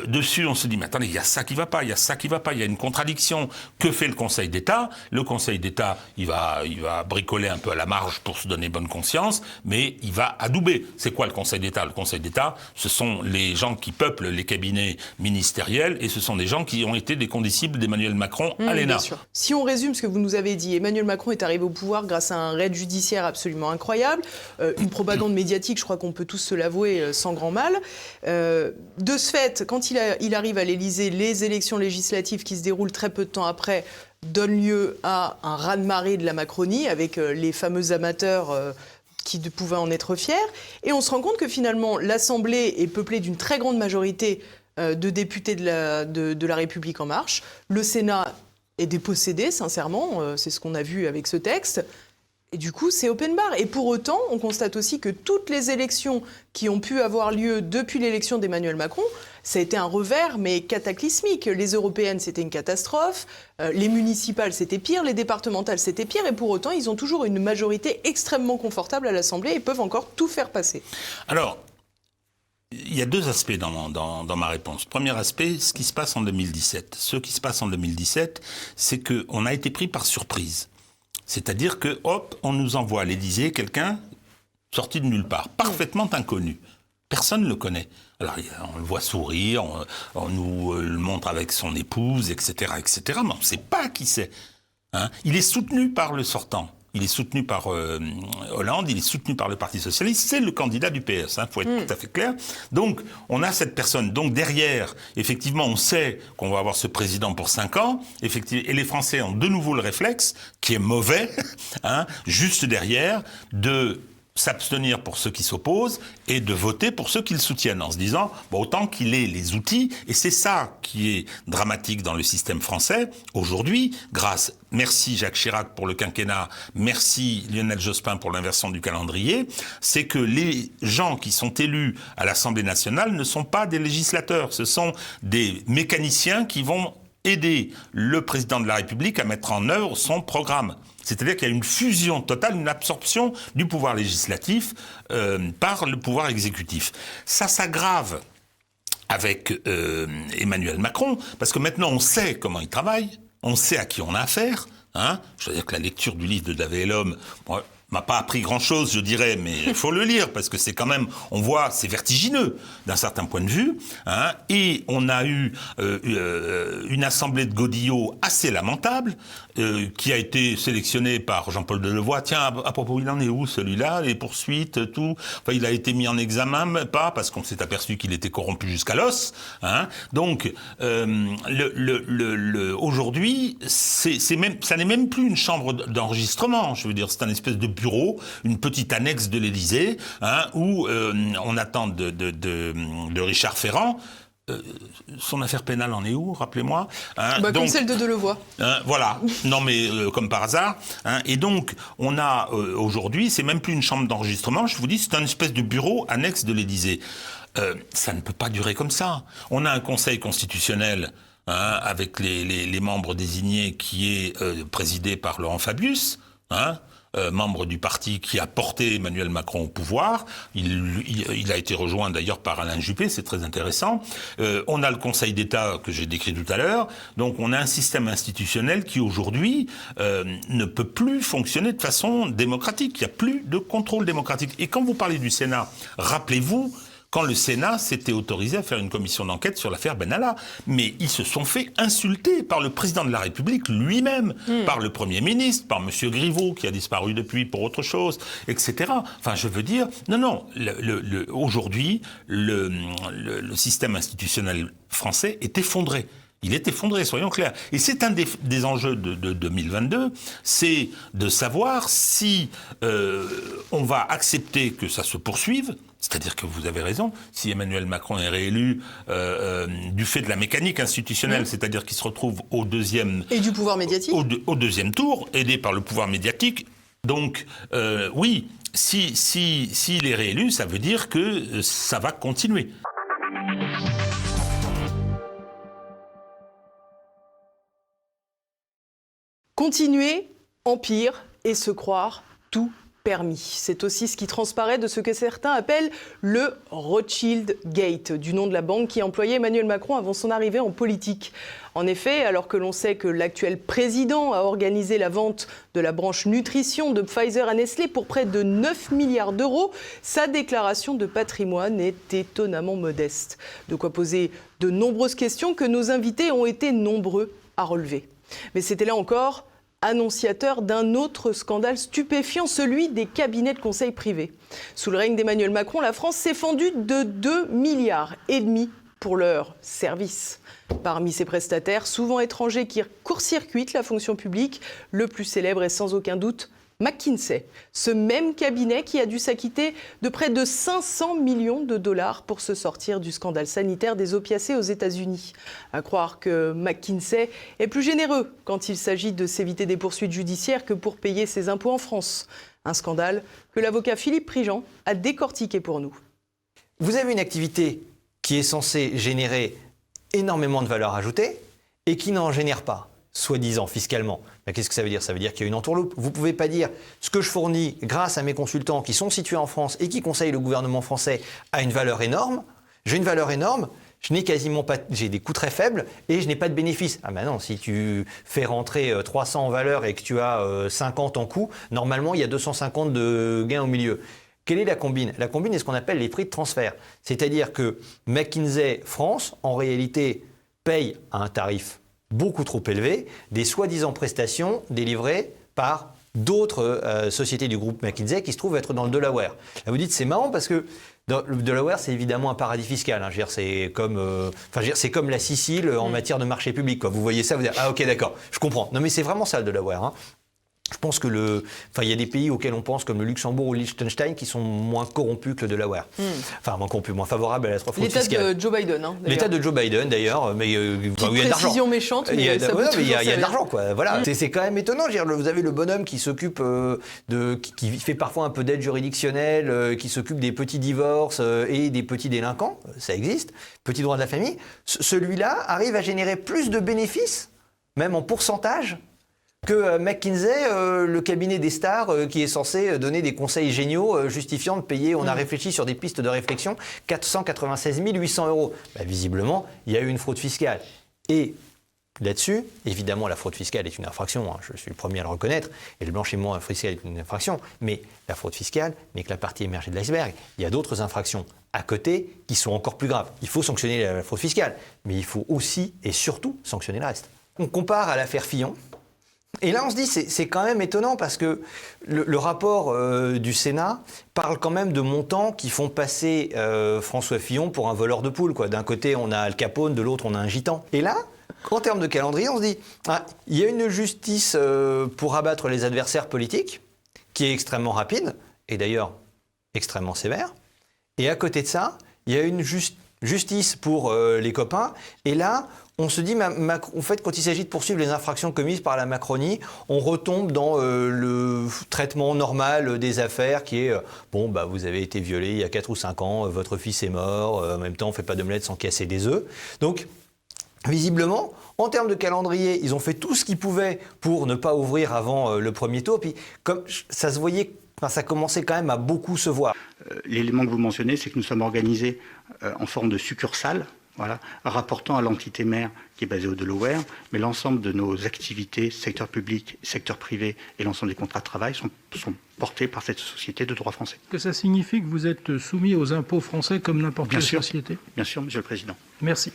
dessus, on se dit, mais attendez, il y a ça qui va pas, il y a ça qui va pas, il y a une contradiction. Que fait le Conseil d'État? Le Conseil d'État, il va bricoler un peu à la marge pour se donner bonne conscience, mais il va adouber. C'est quoi le Conseil d'État? Le Conseil d'État, ce sont les gens qui peuplent les cabinets ministériels et ce sont des gens qui ont été des condisciples d'Emmanuel Macron à l'ENA. Si on résume ce que vous nous avez dit, Emmanuel Macron est arrivé au pouvoir grâce à un raid judiciaire absolument incroyable, une propagande médiatique, je crois qu'on peut tous se l'avouer, sans grand mal. De ce fait, quand il arrive à l'Élysée, les élections législatives qui se déroulent très peu de temps après donnent lieu à un raz-de-marée de la Macronie avec les fameux amateurs qui pouvaient en être fiers. Et on se rend compte que finalement, l'Assemblée est peuplée d'une très grande majorité de députés de la République En Marche. Le Sénat est dépossédé, sincèrement, c'est ce qu'on a vu avec ce texte. Et du coup, c'est open bar. Et pour autant, on constate aussi que toutes les élections qui ont pu avoir lieu depuis l'élection d'Emmanuel Macron, ça a été un revers, mais cataclysmique. Les européennes, c'était une catastrophe. Les municipales, c'était pire. Les départementales, c'était pire. Et pour autant, ils ont toujours une majorité extrêmement confortable à l'Assemblée et peuvent encore tout faire passer. Alors, il y a 2 aspects dans ma réponse. Premier aspect, ce qui se passe en 2017. Ce qui se passe en 2017, c'est qu'on a été pris par surprise. C'est-à-dire que, hop, on nous envoie à l'Élysée quelqu'un sorti de nulle part, parfaitement inconnu. Personne ne le connaît. Alors, on le voit sourire, on nous le montre avec son épouse, etc., etc., mais on ne sait pas qui c'est. Il est soutenu par le sortant. il est soutenu par Hollande, il est soutenu par le Parti socialiste, c'est le candidat du PS, faut être tout à fait clair. Donc, on a cette personne. Donc, derrière, effectivement, on sait qu'on va avoir ce président pour 5 ans, effectivement, et les Français ont de nouveau le réflexe, qui est mauvais, juste derrière, de s'abstenir pour ceux qui s'opposent et de voter pour ceux qui le soutiennent, en se disant, autant qu'il ait les outils, et c'est ça qui est dramatique dans le système français, aujourd'hui, merci Jacques Chirac pour le quinquennat, merci Lionel Jospin pour l'inversion du calendrier, c'est que les gens qui sont élus à l'Assemblée nationale ne sont pas des législateurs, ce sont des mécaniciens qui vont aider le président de la République à mettre en œuvre son programme. C'est-à-dire qu'il y a une fusion totale, une absorption du pouvoir législatif par le pouvoir exécutif. Ça s'aggrave avec Emmanuel Macron, parce que maintenant on sait comment il travaille, on sait à qui on a affaire. Je veux dire que la lecture du livre de David et l'homme m'a pas appris grand-chose, je dirais, mais il faut le lire, parce que c'est quand même, on voit, c'est vertigineux d'un certain point de vue. Et on a eu une assemblée de godillots assez lamentable, qui a été sélectionnée par Jean-Paul Delevoye. Tiens, à propos, il en est où celui-là? Les poursuites, tout. Enfin, il a été mis en examen, mais pas, parce qu'on s'est aperçu qu'il était corrompu jusqu'à l'os. Donc, aujourd'hui, ça n'est même plus une chambre d'enregistrement. Je veux dire, c'est un espèce de bureau, une petite annexe de l'Élysée, où on attend de Richard Ferrand. Son affaire pénale en est où, rappelez-moi, comme celle de Delevoye. Voilà, non mais comme par hasard. Et donc, on a aujourd'hui, c'est même plus une chambre d'enregistrement, je vous dis, c'est un espèce de bureau annexe de l'Élysée. Ça ne peut pas durer comme ça. On a un conseil constitutionnel avec les membres désignés qui est présidé par Laurent Fabius, membre du parti qui a porté Emmanuel Macron au pouvoir. Il a été rejoint d'ailleurs par Alain Juppé, c'est très intéressant. On a le Conseil d'État que j'ai décrit tout à l'heure. Donc on a un système institutionnel qui aujourd'hui ne peut plus fonctionner de façon démocratique. Il n'y a plus de contrôle démocratique. Et quand vous parlez du Sénat, rappelez-vous quand le Sénat s'était autorisé à faire une commission d'enquête sur l'affaire Benalla. Mais ils se sont fait insulter par le président de la République lui-même, par le Premier ministre, par M. Griveaux, qui a disparu depuis pour autre chose, etc. Enfin, je veux dire, non, aujourd'hui, le système institutionnel français est effondré. Il est effondré, soyons clairs. Et c'est un des enjeux de 2022, c'est de savoir si on va accepter que ça se poursuive. C'est-à-dire que vous avez raison, si Emmanuel Macron est réélu du fait de la mécanique institutionnelle, c'est-à-dire qu'il se retrouve au deuxième... Et du pouvoir médiatique. Au deuxième tour, aidé par le pouvoir médiatique. Donc, oui, s'il est réélu, ça veut dire que ça va continuer. Continuer, empire et se croire tout permis. C'est aussi ce qui transparaît de ce que certains appellent le Rothschild Gate, du nom de la banque qui employait Emmanuel Macron avant son arrivée en politique. En effet, alors que l'on sait que l'actuel président a organisé la vente de la branche nutrition de Pfizer à Nestlé pour près de 9 milliards d'euros, sa déclaration de patrimoine est étonnamment modeste. De quoi poser de nombreuses questions que nos invités ont été nombreux à relever. Mais c'était là encore annonciateur d'un autre scandale stupéfiant, celui des cabinets de conseil privés. Sous le règne d'Emmanuel Macron, la France s'est fendue de 2,5 milliards pour leurs services. Parmi ces prestataires, souvent étrangers qui court-circuitent la fonction publique, le plus célèbre est sans aucun doute McKinsey, ce même cabinet qui a dû s'acquitter de près de 500 millions de dollars pour se sortir du scandale sanitaire des opiacés aux États-Unis. À croire que McKinsey est plus généreux quand il s'agit de s'éviter des poursuites judiciaires que pour payer ses impôts en France. Un scandale que l'avocat Philippe Prigent a décortiqué pour nous. Vous avez une activité qui est censée générer énormément de valeur ajoutée et qui n'en génère pas, soi-disant fiscalement. Mais qu'est-ce que ça veut dire? Ça veut dire qu'il y a une entourloupe. Vous ne pouvez pas dire ce que je fournis grâce à mes consultants qui sont situés en France et qui conseillent le gouvernement français a une valeur énorme. J'ai une valeur énorme, je n'ai quasiment pas, j'ai des coûts très faibles et je n'ai pas de bénéfices. Ah ben non, si tu fais rentrer 300 en valeur et que tu as 50 en coût, normalement il y a 250 de gains au milieu. Quelle est la combine? La combine est ce qu'on appelle les prix de transfert. C'est-à-dire que McKinsey France, en réalité, paye à un tarif beaucoup trop élevé des soi-disant prestations délivrées par d'autres sociétés du groupe McKinsey qui se trouvent être dans le Delaware. Là, vous dites, c'est marrant parce que le Delaware, c'est évidemment un paradis fiscal. Hein. C'est comme la Sicile en matière de marché public. Quoi. Vous voyez ça, vous dites, ah ok, d'accord, je comprends. Non mais c'est vraiment ça le Delaware. Hein. Je pense que il y a des pays auxquels on pense, comme le Luxembourg ou le Liechtenstein, qui sont moins corrompus que le Delaware. Enfin, moins corrompus, moins favorables à la fraude fiscale. L'État de Joe Biden, hein, L'État de Joe Biden, d'ailleurs, mais il y a de l'argent. Précision méchante, mais il y a de l'argent, quoi. Voilà. C'est quand même étonnant. Vous avez le bonhomme qui s'occupe qui fait parfois un peu d'aide juridictionnelle, qui s'occupe des petits divorces et des petits délinquants. Ça existe. Petit droit de la famille. Celui-là arrive à générer plus de bénéfices, même en pourcentage, que McKinsey, le cabinet des stars qui est censé donner des conseils géniaux justifiant de payer, on a réfléchi sur des pistes de réflexion, 496 800 €. Bah, visiblement, il y a eu une fraude fiscale. Et là-dessus, évidemment, la fraude fiscale est une infraction, hein, je suis le premier à le reconnaître, et le blanchiment fiscal est une infraction, mais la fraude fiscale n'est que la partie émergée de l'iceberg. Il y a d'autres infractions à côté qui sont encore plus graves. Il faut sanctionner la fraude fiscale, mais il faut aussi et surtout sanctionner le reste. On compare à l'affaire Fillon. Et là, on se dit, c'est quand même étonnant parce que le rapport du Sénat parle quand même de montants qui font passer François Fillon pour un voleur de poules. D'un côté, on a Al Capone, de l'autre, on a un gitan. Et là, en termes de calendrier, on se dit, il y a une justice pour abattre les adversaires politiques qui est extrêmement rapide, et d'ailleurs extrêmement sévère. Et à côté de ça, il y a une justice pour les copains. Et là, on se dit, en fait, quand il s'agit de poursuivre les infractions commises par la Macronie, on retombe dans le traitement normal des affaires qui est vous avez été violé il y a 4 ou 5 ans, votre fils est mort, en même temps, on ne fait pas d'omelette sans casser des œufs. Donc, visiblement, en termes de calendrier, ils ont fait tout ce qu'ils pouvaient pour ne pas ouvrir avant le premier tour. Puis, comme ça se voyait, ça commençait quand même à beaucoup se voir. L'élément que vous mentionnez, c'est que nous sommes organisés en forme de succursale. Voilà, rapportant à l'entité mère qui est basée au Delaware, mais l'ensemble de nos activités, secteur public, secteur privé et l'ensemble des contrats de travail sont portés par cette société de droit français. Que ça signifie que vous êtes soumis aux impôts français comme n'importe quelle société ? Bien sûr, Monsieur le Président. Merci.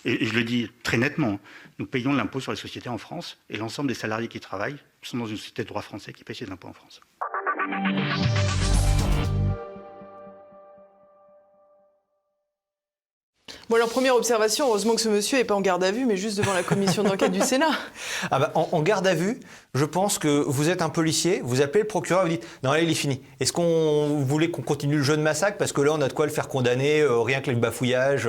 Et je le dis très nettement, nous payons l'impôt sur les sociétés en France et l'ensemble des salariés qui travaillent sont dans une société de droit français qui paye ses impôts en France. Bon, alors, première observation, heureusement que ce monsieur n'est pas en garde à vue, mais juste devant la commission d'enquête du Sénat. En garde à vue, je pense que vous êtes un policier, vous appelez le procureur, vous dites « Non, là, il est fini. Est-ce qu'on voulait qu'on continue le jeu de massacre ? Parce que là, on a de quoi le faire condamner, rien que le bafouillage,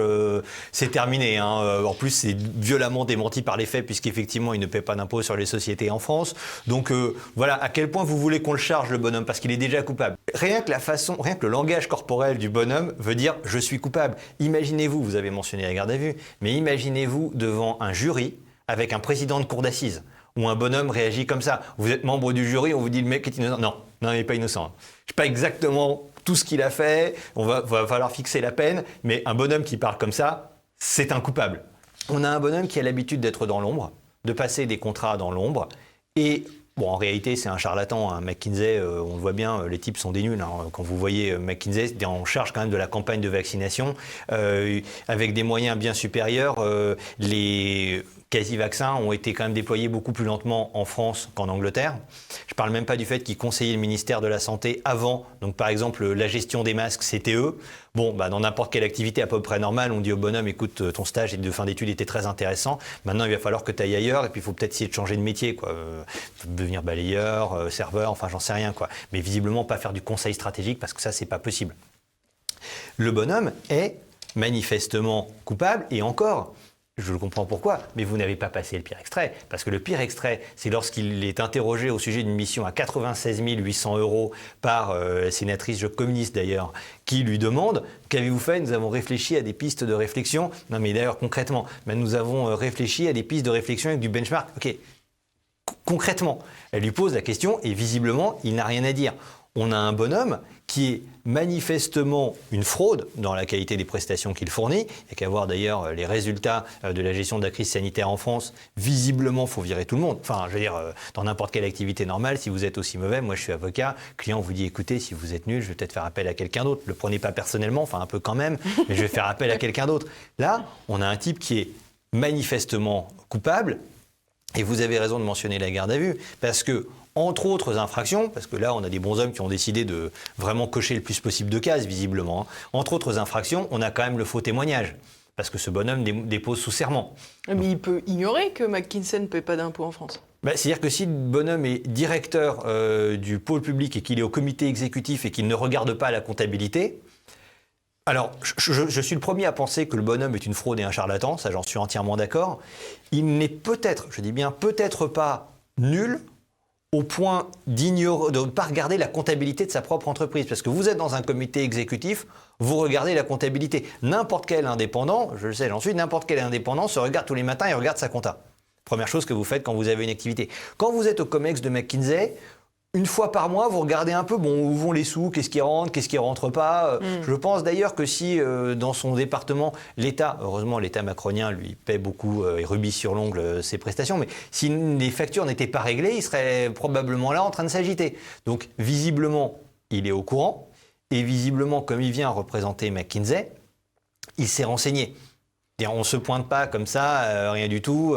c'est terminé. Hein. En plus, c'est violemment démenti par les faits, puisqu'effectivement, il ne paie pas d'impôt sur les sociétés en France. Donc, voilà, à quel point vous voulez qu'on le charge, le bonhomme, parce qu'il est déjà coupable. Rien que le langage corporel du bonhomme veut dire « Je suis coupable ». Imaginez-vous, vous avez mentionné la garde à vue, mais imaginez-vous devant un jury avec un président de cour d'assises où un bonhomme réagit comme ça. Vous êtes membre du jury, on vous dit le mec est innocent. Non, il n'est pas innocent. Je ne sais pas exactement tout ce qu'il a fait, va falloir fixer la peine, mais un bonhomme qui parle comme ça, c'est un coupable. On a un bonhomme qui a l'habitude d'être dans l'ombre, de passer des contrats dans l'ombre, et en réalité, c'est un charlatan. Hein. McKinsey, on le voit bien, les types sont des nuls. Hein. Quand vous voyez McKinsey, c'était en charge quand même de la campagne de vaccination, avec des moyens bien supérieurs. Les quasi-vaccins ont été quand même déployés beaucoup plus lentement en France qu'en Angleterre. Je ne parle même pas du fait qu'ils conseillaient le ministère de la Santé avant. Donc, par exemple, la gestion des masques, c'était eux. Dans n'importe quelle activité à peu près normale, on dit au bonhomme, écoute, ton stage de fin d'études était très intéressant. Maintenant, il va falloir que tu ailles ailleurs et puis il faut peut-être essayer de changer de métier, quoi. Devenir balayeur, serveur, enfin, j'en sais rien, quoi. Mais visiblement, pas faire du conseil stratégique parce que ça, c'est pas possible. Le bonhomme est manifestement coupable et encore. Je le comprends pourquoi, mais vous n'avez pas passé le pire extrait. Parce que le pire extrait, c'est lorsqu'il est interrogé au sujet d'une mission à 96 800 € par la sénatrice communiste d'ailleurs, qui lui demande « Qu'avez-vous fait ? Nous avons réfléchi à des pistes de réflexion. » Non mais d'ailleurs concrètement, nous avons réfléchi à des pistes de réflexion avec du benchmark. Ok, concrètement, elle lui pose la question et visiblement, il n'a rien à dire. On a un bonhomme qui est manifestement une fraude dans la qualité des prestations qu'il fournit. Il n'y a qu'à voir d'ailleurs les résultats de la gestion de la crise sanitaire en France. Visiblement, il faut virer tout le monde. Enfin, je veux dire, dans n'importe quelle activité normale, si vous êtes aussi mauvais, moi je suis avocat, le client vous dit, écoutez, si vous êtes nul, je vais peut-être faire appel à quelqu'un d'autre. Ne le prenez pas personnellement, enfin un peu quand même, mais je vais faire appel à quelqu'un d'autre. Là, on a un type qui est manifestement coupable. Et vous avez raison de mentionner la garde à vue, parce que, entre autres infractions, parce que là, on a des bons hommes qui ont décidé de vraiment cocher le plus possible de cases, visiblement. Hein. Entre autres infractions, on a quand même le faux témoignage, parce que ce bonhomme dépose sous serment. Mais il peut ignorer que McKinsey ne paie pas d'impôts en France. C'est-à-dire que si le bonhomme est directeur du pôle public et qu'il est au comité exécutif et qu'il ne regarde pas la comptabilité, alors je suis le premier à penser que le bonhomme est une fraude et un charlatan, ça j'en suis entièrement d'accord. Il n'est peut-être, je dis bien peut-être pas nul au point de ne pas regarder la comptabilité de sa propre entreprise. Parce que vous êtes dans un comité exécutif, vous regardez la comptabilité. N'importe quel indépendant, je le sais, j'en suis, n'importe quel indépendant se regarde tous les matins et regarde sa compta. Première chose que vous faites quand vous avez une activité. Quand vous êtes au COMEX de McKinsey, une fois par mois, vous regardez un peu où vont les sous, qu'est-ce qui rentre pas. Je pense d'ailleurs que si dans son département, l'État, heureusement l'État macronien lui paie beaucoup et rubis sur l'ongle ses prestations, mais si les factures n'étaient pas réglées, il serait probablement là en train de s'agiter. Donc visiblement, il est au courant et visiblement, comme il vient représenter McKinsey, il s'est renseigné. On ne se pointe pas comme ça, rien du tout,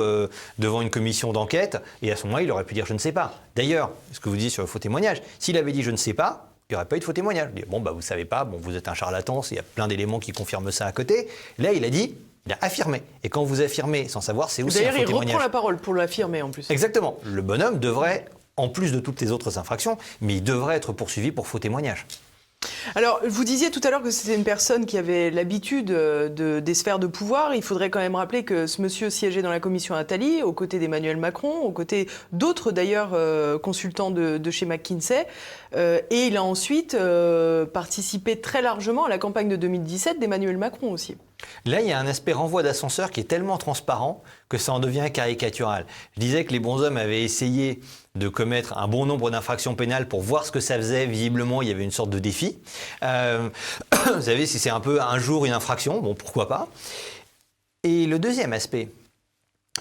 devant une commission d'enquête, et à ce moment-là, il aurait pu dire « je ne sais pas ». D'ailleurs, ce que vous disiez sur le faux témoignage, s'il avait dit « je ne sais pas », il n'y aurait pas eu de faux témoignage. Il dit « bon, vous ne savez pas, vous êtes un charlatan, il y a plein d'éléments qui confirment ça à côté ». Là, il a affirmé. Et quand vous affirmez sans savoir, c'est aussi un faux témoignage. D'ailleurs, il reprend la parole pour l'affirmer en plus. Exactement. Le bonhomme devrait, en plus de toutes les autres infractions, mais il devrait être poursuivi pour faux témoignage. Alors, vous disiez tout à l'heure que c'était une personne qui avait l'habitude des sphères de pouvoir. Il faudrait quand même rappeler que ce monsieur siégeait dans la commission Attali, aux côtés d'Emmanuel Macron, aux côtés d'autres d'ailleurs consultants de chez McKinsey. Et il a ensuite participé très largement à la campagne de 2017 d'Emmanuel Macron aussi. Là, il y a un aspect renvoi d'ascenseur qui est tellement transparent que ça en devient caricatural. Je disais que les bons hommes avaient essayé de commettre un bon nombre d'infractions pénales pour voir ce que ça faisait. Visiblement, il y avait une sorte de défi. Vous savez, si c'est un peu un jour une infraction, bon, pourquoi pas. Et le deuxième aspect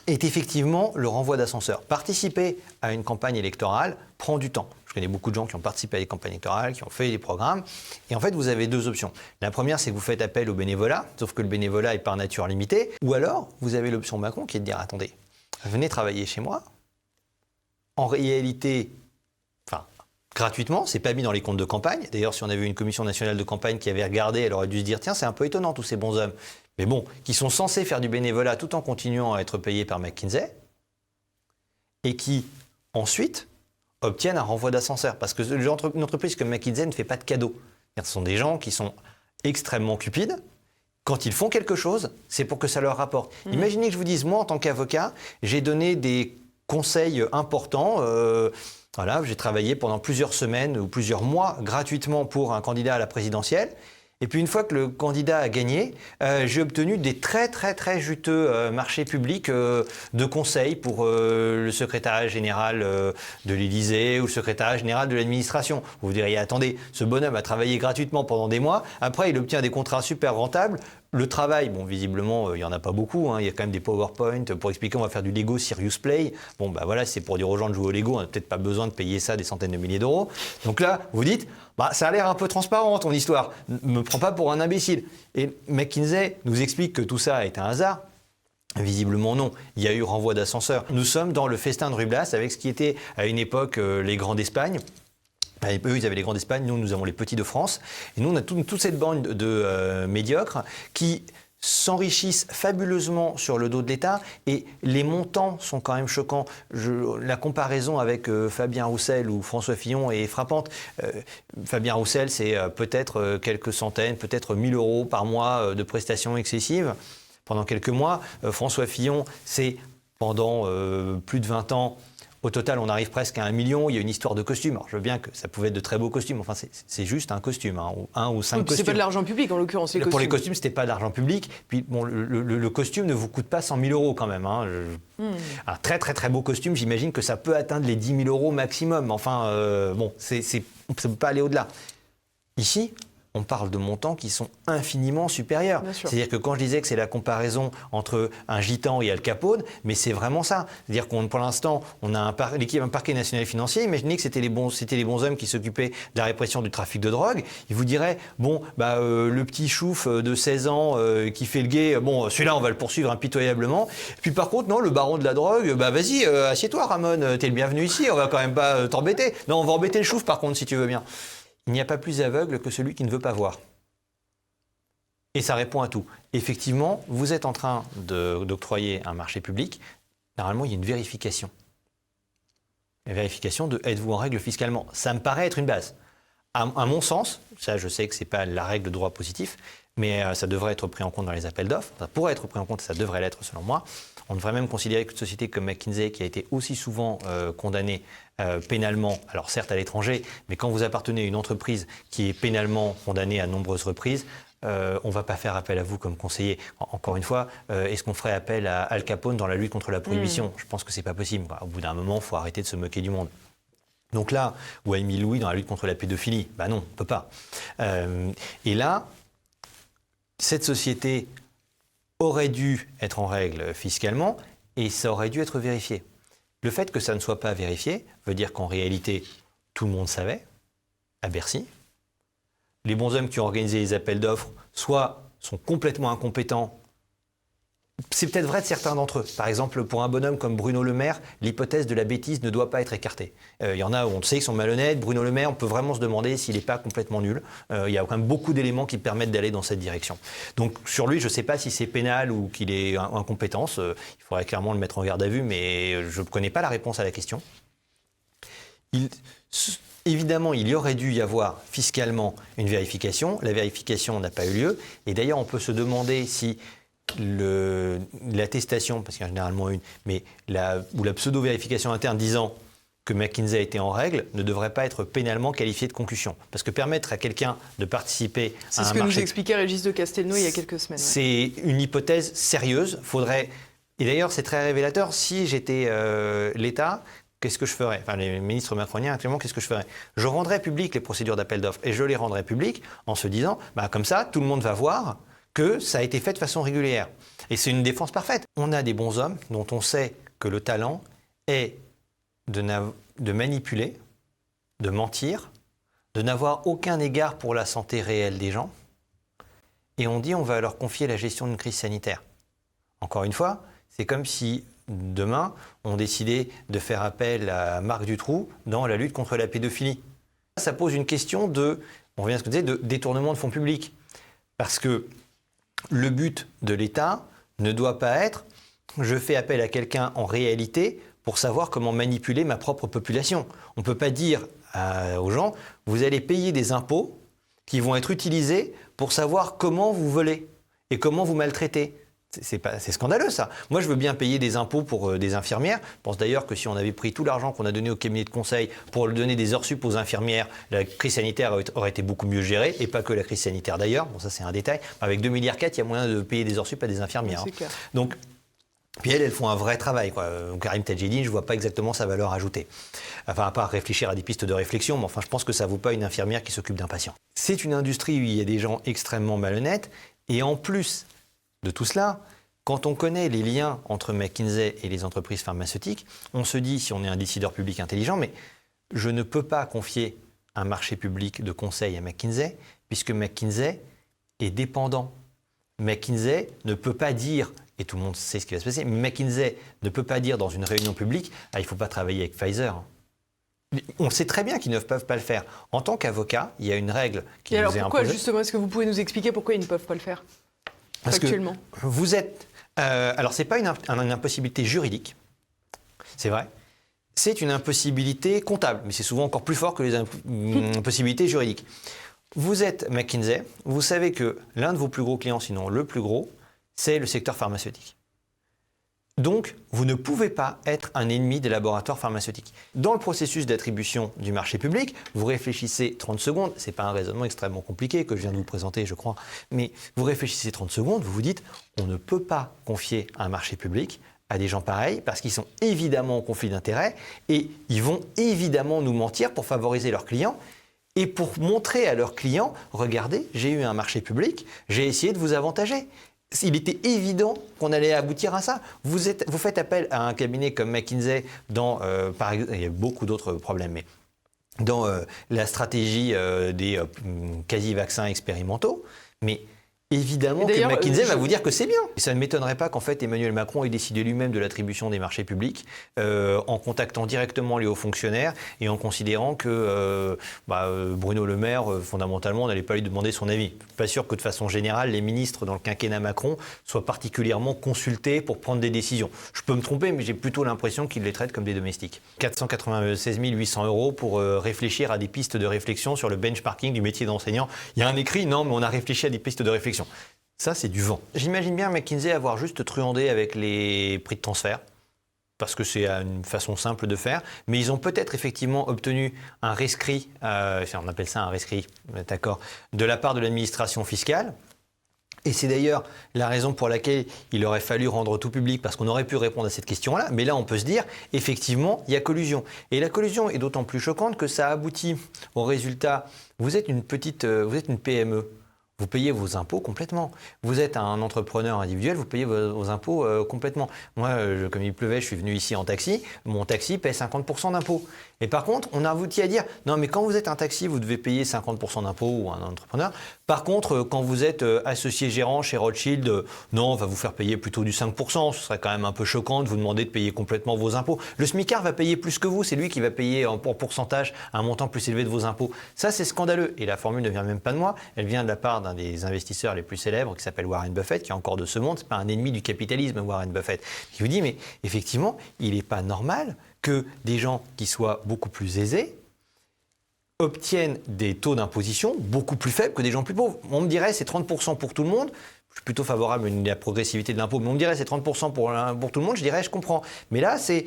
est effectivement le renvoi d'ascenseur. Participer à une campagne électorale prend du temps. Je connais beaucoup de gens qui ont participé à des campagnes électorales, qui ont fait des programmes. Et en fait, vous avez deux options. La première, c'est que vous faites appel au bénévolat, sauf que le bénévolat est par nature limité. Ou alors, vous avez l'option Macron qui est de dire, attendez, venez travailler chez moi. En réalité, gratuitement, c'est pas mis dans les comptes de campagne. D'ailleurs, si on avait une commission nationale de campagne qui avait regardé, elle aurait dû se dire, tiens, c'est un peu étonnant tous ces bons hommes. Mais bon, qui sont censés faire du bénévolat tout en continuant à être payés par McKinsey et qui, ensuite, obtiennent un renvoi d'ascenseur. Parce que une entreprise comme McKinsey ne fait pas de cadeaux. Ce sont des gens qui sont extrêmement cupides. Quand ils font quelque chose, c'est pour que ça leur rapporte. Imaginez que je vous dise, moi, en tant qu'avocat, j'ai donné des conseils importants. Voilà, j'ai travaillé pendant plusieurs semaines ou plusieurs mois gratuitement pour un candidat à la présidentielle. Et puis une fois que le candidat a gagné, j'ai obtenu des très très très juteux marchés publics de conseils pour le secrétariat général de l'Élysée ou le secrétariat général de l'administration. Vous diriez, attendez, ce bonhomme a travaillé gratuitement pendant des mois, après il obtient des contrats super rentables. Le travail, bon, visiblement, il n'y en a pas beaucoup. Hein. Il y a quand même des PowerPoint pour expliquer on va faire du Lego Serious Play. Bon, voilà, c'est pour dire aux gens de jouer au Lego. On n'a peut-être pas besoin de payer ça des centaines de milliers d'euros. Donc là, vous dites, ça a l'air un peu transparent, ton histoire. Ne me prends pas pour un imbécile. Et McKinsey nous explique que tout ça est un hasard. Visiblement non, il y a eu renvoi d'ascenseur. Nous sommes dans le festin de Ruy Blas avec ce qui était à une époque les Grands d'Espagne. Eux, ils avaient les Grands d'Espagne, nous avons les Petits de France. Et nous, on a toute cette bande de médiocres qui s'enrichissent fabuleusement sur le dos de l'État. Et les montants sont quand même choquants. La comparaison avec Fabien Roussel ou François Fillon est frappante. Fabien Roussel, c'est peut-être quelques centaines, peut-être 1 000 euros par mois de prestations excessives pendant quelques mois. François Fillon, c'est pendant plus de 20 ans. Au total, on arrive presque à 1 million. Il y a une histoire de costumes. Alors, je veux bien que ça pouvait être de très beaux costumes. Enfin, c'est juste un costume, ou 1 ou 5 costumes. C'est pas de l'argent public, en l'occurrence, les costumes. Pour les costumes, c'était pas de l'argent public. Puis, bon, le costume ne vous coûte pas 100 000 euros quand même. Hein. Un très, très, très beau costume, j'imagine que ça peut atteindre les 10 000 euros maximum. Enfin, bon, ça ne peut pas aller au-delà. Ici, on parle de montants qui sont infiniment supérieurs. C'est-à-dire que quand je disais que c'est la comparaison entre un gitan et Al Capone, mais c'est vraiment ça. C'est-à-dire qu'on, pour l'instant, on a un parquet national financier. Imaginez que c'était les bonshommes qui s'occupaient de la répression du trafic de drogue. Ils vous diraient, bon, le petit chouf de 16 ans qui fait le guet, bon, celui-là, on va le poursuivre impitoyablement. Puis par contre, non, le baron de la drogue, vas-y, assieds-toi, Ramon, t'es le bienvenu ici, on va quand même pas t'embêter. Non, on va embêter le chouf, par contre, si tu veux bien. Il n'y a pas plus aveugle que celui qui ne veut pas voir. Et ça répond à tout. Effectivement, vous êtes en train d'octroyer un marché public. Normalement, il y a une vérification. Une vérification de êtes-vous en règle fiscalement. Ça me paraît être une base. À mon sens, ça je sais que ce n'est pas la règle de droit positif, mais ça devrait être pris en compte dans les appels d'offres. Ça pourrait être pris en compte et ça devrait l'être selon moi. On devrait même considérer qu'une société comme McKinsey, qui a été aussi souvent condamnée pénalement, alors certes à l'étranger, mais quand vous appartenez à une entreprise qui est pénalement condamnée à nombreuses reprises, on ne va pas faire appel à vous comme conseiller. Encore une fois, est-ce qu'on ferait appel à Al Capone dans la lutte contre la prohibition ? Je pense que ce n'est pas possible. Au bout d'un moment, il faut arrêter de se moquer du monde. Donc là, ou à Émile Louis dans la lutte contre la pédophilie, non, on ne peut pas. Et là, cette société aurait dû être en règle fiscalement et ça aurait dû être vérifié. Le fait que ça ne soit pas vérifié veut dire qu'en réalité, tout le monde savait, à Bercy. Les bonshommes qui ont organisé les appels d'offres, soit sont complètement incompétents. C'est peut-être vrai de certains d'entre eux. Par exemple, pour un bonhomme comme Bruno Le Maire, l'hypothèse de la bêtise ne doit pas être écartée. Il y en a où on sait qu'ils sont malhonnêtes. Bruno Le Maire, on peut vraiment se demander s'il n'est pas complètement nul. Il y a quand même beaucoup d'éléments qui permettent d'aller dans cette direction. Donc sur lui, je ne sais pas si c'est pénal ou qu'il est incompétence. Il faudrait clairement le mettre en garde à vue, mais je ne connais pas la réponse à la question. Évidemment, il y aurait dû y avoir fiscalement une vérification. La vérification n'a pas eu lieu. Et d'ailleurs, on peut se demander si l'attestation, parce qu'il y en a généralement une, mais la pseudo-vérification interne disant que McKinsey était en règle ne devrait pas être pénalement qualifiée de concussion. Parce que permettre à quelqu'un de participer à un marché... C'est ce que nous expliquait Régis de Castelnau il y a quelques semaines. C'est une hypothèse sérieuse. Et d'ailleurs, c'est très révélateur. Si j'étais l'État, qu'est-ce que je ferais ? Enfin, les ministres macroniens, actuellement, qu'est-ce que je ferais ? Je rendrais publiques les procédures d'appel d'offres et je les rendrais publiques en se disant, comme ça, tout le monde va voir que ça a été fait de façon régulière. Et c'est une défense parfaite. On a des bonshommes dont on sait que le talent est de manipuler, de mentir, de n'avoir aucun égard pour la santé réelle des gens. Et on dit on va leur confier la gestion d'une crise sanitaire. Encore une fois, c'est comme si demain, on décidait de faire appel à Marc Dutroux dans la lutte contre la pédophilie. Ça pose une question on revient à ce que je disais, de détournement de fonds publics. Parce que le but de l'État ne doit pas être « je fais appel à quelqu'un en réalité pour savoir comment manipuler ma propre population ». On ne peut pas dire aux gens « vous allez payer des impôts qui vont être utilisés pour savoir comment vous volez et comment vous maltraitez ». C'est scandaleux ça. Moi je veux bien payer des impôts pour des infirmières. Je pense d'ailleurs que si on avait pris tout l'argent qu'on a donné au cabinet de conseil pour donner des heures sup aux infirmières, la crise sanitaire aurait été beaucoup mieux gérée, et pas que la crise sanitaire d'ailleurs. Bon ça c'est un détail. Avec 2,4 milliards, il y a moyen de payer des heures sup à des infirmières. C'est clair. Donc, puis elles font un vrai travail. Karim Tadjidine, je ne vois pas exactement sa valeur ajoutée. Enfin, à part réfléchir à des pistes de réflexion, mais enfin je pense que ça ne vaut pas une infirmière qui s'occupe d'un patient. C'est une industrie où il y a des gens extrêmement malhonnêtes, et en plus de tout cela, quand on connaît les liens entre McKinsey et les entreprises pharmaceutiques, on se dit, si on est un décideur public intelligent, mais je ne peux pas confier un marché public de conseil à McKinsey, puisque McKinsey est dépendant. McKinsey ne peut pas dire, et tout le monde sait ce qui va se passer, mais McKinsey ne peut pas dire dans une réunion publique, il ne faut pas travailler avec Pfizer. On sait très bien qu'ils ne peuvent pas le faire. En tant qu'avocat, il y a une règle qui nous est imposée. Alors pourquoi justement, est-ce que vous pouvez nous expliquer pourquoi ils ne peuvent pas le faire ? Parce actuellement. Que vous êtes... alors, ce n'est pas une impossibilité juridique, c'est vrai. C'est une impossibilité comptable, mais c'est souvent encore plus fort que les impossibilités juridiques. Vous êtes McKinsey, vous savez que l'un de vos plus gros clients, sinon le plus gros, c'est le secteur pharmaceutique. Donc, vous ne pouvez pas être un ennemi des laboratoires pharmaceutiques. Dans le processus d'attribution du marché public, vous réfléchissez 30 secondes, ce n'est pas un raisonnement extrêmement compliqué que je viens de vous présenter, je crois, mais vous réfléchissez 30 secondes, vous vous dites, on ne peut pas confier un marché public à des gens pareils parce qu'ils sont évidemment en conflit d'intérêts et ils vont évidemment nous mentir pour favoriser leurs clients. et pour montrer à leurs clients, regardez, j'ai eu un marché public, j'ai essayé de vous avantager. Il était évident qu'on allait aboutir à ça. Vous faites appel à un cabinet comme McKinsey par exemple, il y a beaucoup d'autres problèmes, mais dans la stratégie des quasi-vaccins expérimentaux, mais évidemment que McKinsey va vous dire que c'est bien. Et ça ne m'étonnerait pas qu'en fait Emmanuel Macron ait décidé lui-même de l'attribution des marchés publics en contactant directement les hauts fonctionnaires et en considérant que Bruno Le Maire, fondamentalement, n'allait pas lui demander son avis. Je ne suis pas sûr que de façon générale, les ministres dans le quinquennat Macron soient particulièrement consultés pour prendre des décisions. Je peux me tromper, mais j'ai plutôt l'impression qu'ils les traitent comme des domestiques. 496 800 € pour réfléchir à des pistes de réflexion sur le benchmarking du métier d'enseignant. Il y a un écrit, non, mais on a réfléchi à des pistes de réflexion. Ça, c'est du vent. J'imagine bien McKinsey avoir juste truandé avec les prix de transfert, parce que c'est une façon simple de faire, mais ils ont peut-être effectivement obtenu un rescrit, on appelle ça un rescrit, d'accord, de la part de l'administration fiscale. Et c'est d'ailleurs la raison pour laquelle il aurait fallu rendre tout public, parce qu'on aurait pu répondre à cette question-là. Mais là, on peut se dire, effectivement, il y a collusion. Et la collusion est d'autant plus choquante que ça aboutit au résultat. Vous êtes une PME. Vous payez vos impôts complètement. Vous êtes un entrepreneur individuel, vous payez vos impôts complètement. Moi, comme il pleuvait, je suis venu ici en taxi. Mon taxi paie 50% d'impôts. Et par contre, on a abouti à dire, non mais quand vous êtes un taxi, vous devez payer 50% d'impôts ou un entrepreneur. Par contre, quand vous êtes associé gérant chez Rothschild, non, on va vous faire payer plutôt du 5%. Ce serait quand même un peu choquant de vous demander de payer complètement vos impôts. Le smicard va payer plus que vous. C'est lui qui va payer en pourcentage un montant plus élevé de vos impôts. Ça, c'est scandaleux. Et la formule ne vient même pas de moi. Elle vient de la part d'un des investisseurs les plus célèbres qui s'appelle Warren Buffett, qui est encore de ce monde. C'est pas un ennemi du capitalisme, Warren Buffett. Il vous dit, mais effectivement, il n'est pas normal que des gens qui soient beaucoup plus aisés obtiennent des taux d'imposition beaucoup plus faibles que des gens plus pauvres. On me dirait c'est 30% pour tout le monde. Je suis plutôt favorable à la progressivité de l'impôt, mais on me dirait c'est 30% pour tout le monde. Je dirais je comprends. Mais là, c'est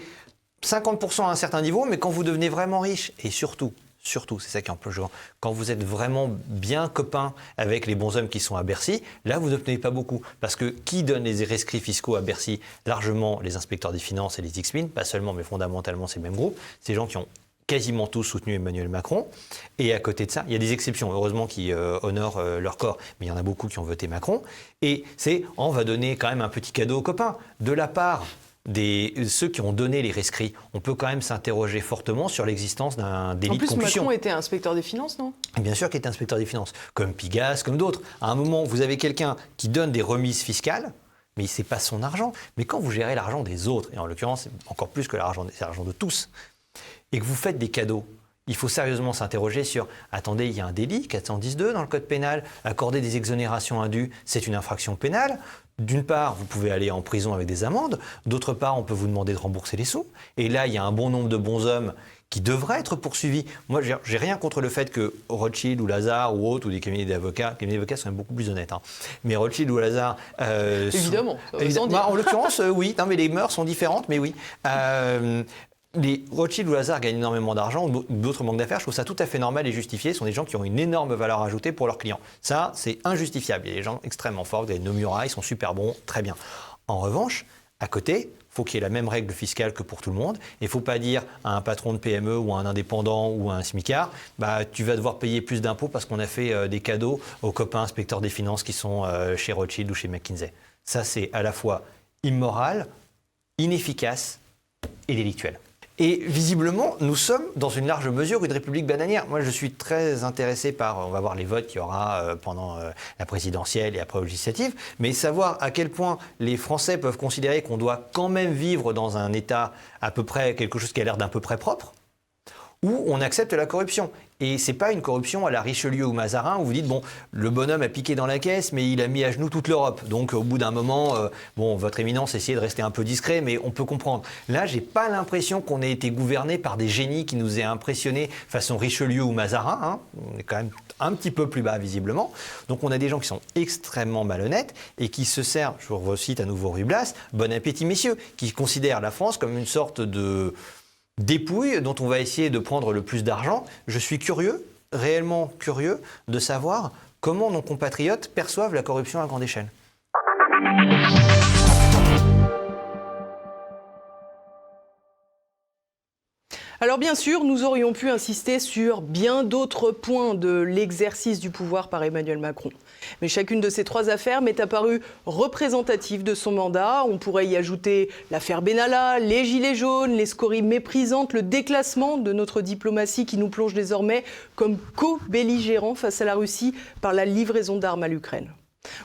50% à un certain niveau, mais quand vous devenez vraiment riche, et surtout, c'est ça qui est un peu jouant, quand vous êtes vraiment bien copain avec les bons hommes qui sont à Bercy, là, vous n'obtenez pas beaucoup. Parce que qui donne les rescrits fiscaux à Bercy? Largement les inspecteurs des finances et les X-Min, pas seulement, mais fondamentalement, c'est le même groupe. Ces gens qui ont quasiment tous soutenu Emmanuel Macron. Et à côté de ça, il y a des exceptions, heureusement, qui honorent leur corps, mais il y en a beaucoup qui ont voté Macron. Et on va donner quand même un petit cadeau aux copains. De la part ceux qui ont donné les rescrits, on peut quand même s'interroger fortement sur l'existence d'un délit de concussion. En plus, Macron était inspecteur des finances, non? Bien sûr qu'il était inspecteur des finances, comme Pigasse, comme d'autres. À un moment, vous avez quelqu'un qui donne des remises fiscales, mais ce n'est pas son argent. Mais quand vous gérez l'argent des autres, et en l'occurrence, c'est encore plus que l'argent de tous, et que vous faites des cadeaux, il faut sérieusement s'interroger sur, attendez, il y a un délit, 410-2 dans le code pénal, accorder des exonérations indues, c'est une infraction pénale. D'une part, vous pouvez aller en prison avec des amendes. D'autre part, on peut vous demander de rembourser les sous. Et là, il y a un bon nombre de bonshommes qui devraient être poursuivis. Moi, j'ai rien contre le fait que Rothschild ou Lazare ou autres, ou des cabinets d'avocats sont beaucoup plus honnêtes, hein. Mais Rothschild ou Lazare... évidemment. En l'occurrence, oui. Non, mais les mœurs sont différentes, mais oui. Les Rothschild ou Lazare gagnent énormément d'argent ou d'autres manques d'affaires. Je trouve ça tout à fait normal et justifié. Ce sont des gens qui ont une énorme valeur ajoutée pour leurs clients. Ça, c'est injustifiable. Il y a des gens extrêmement forts, des Nomura, ils sont super bons, très bien. En revanche, à côté, il faut qu'il y ait la même règle fiscale que pour tout le monde. Il ne faut pas dire à un patron de PME ou à un indépendant ou à un smicard, tu vas devoir payer plus d'impôts parce qu'on a fait des cadeaux aux copains inspecteurs des finances qui sont chez Rothschild ou chez McKinsey. Ça, c'est à la fois immoral, inefficace et délictuel. Et visiblement, nous sommes dans une large mesure une république bananière. Moi, je suis très intéressé par, on va voir les votes qu'il y aura pendant la présidentielle et après aux législatives, mais savoir à quel point les Français peuvent considérer qu'on doit quand même vivre dans un État à peu près, quelque chose qui a l'air d'un peu près propre, où on accepte la corruption. Et c'est pas une corruption à la Richelieu ou Mazarin où vous dites, bon, le bonhomme a piqué dans la caisse, mais il a mis à genoux toute l'Europe. Donc, au bout d'un moment, votre éminence essayez de rester un peu discret, mais on peut comprendre. Là, j'ai pas l'impression qu'on ait été gouverné par des génies qui nous aient impressionnés façon Richelieu ou Mazarin, hein. On est quand même un petit peu plus bas, visiblement. Donc, on a des gens qui sont extrêmement malhonnêtes et qui se servent, je vous recite à nouveau Ruy Blas, bon appétit, messieurs, qui considèrent la France comme une sorte de dépouille dont on va essayer de prendre le plus d'argent. Je suis curieux, réellement curieux, de savoir comment nos compatriotes perçoivent la corruption à grande échelle. Alors bien sûr, nous aurions pu insister sur bien d'autres points de l'exercice du pouvoir par Emmanuel Macron. Mais chacune de ces 3 affaires m'est apparue représentative de son mandat. On pourrait y ajouter l'affaire Benalla, les gilets jaunes, les scories méprisantes, le déclassement de notre diplomatie qui nous plonge désormais comme co-belligérants face à la Russie par la livraison d'armes à l'Ukraine.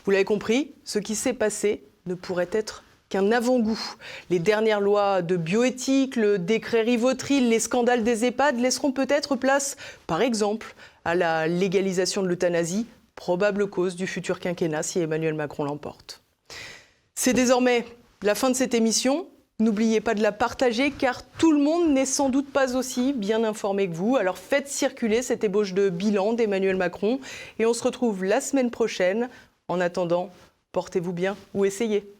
Vous l'avez compris, ce qui s'est passé ne pourrait être qu'un avant-goût. Les dernières lois de bioéthique, le décret Rivotril, les scandales des EHPAD laisseront peut-être place, par exemple, à la légalisation de l'euthanasie, probable cause du futur quinquennat si Emmanuel Macron l'emporte. C'est désormais la fin de cette émission. N'oubliez pas de la partager car tout le monde n'est sans doute pas aussi bien informé que vous. Alors faites circuler cette ébauche de bilan d'Emmanuel Macron et on se retrouve la semaine prochaine. En attendant, portez-vous bien ou essayez.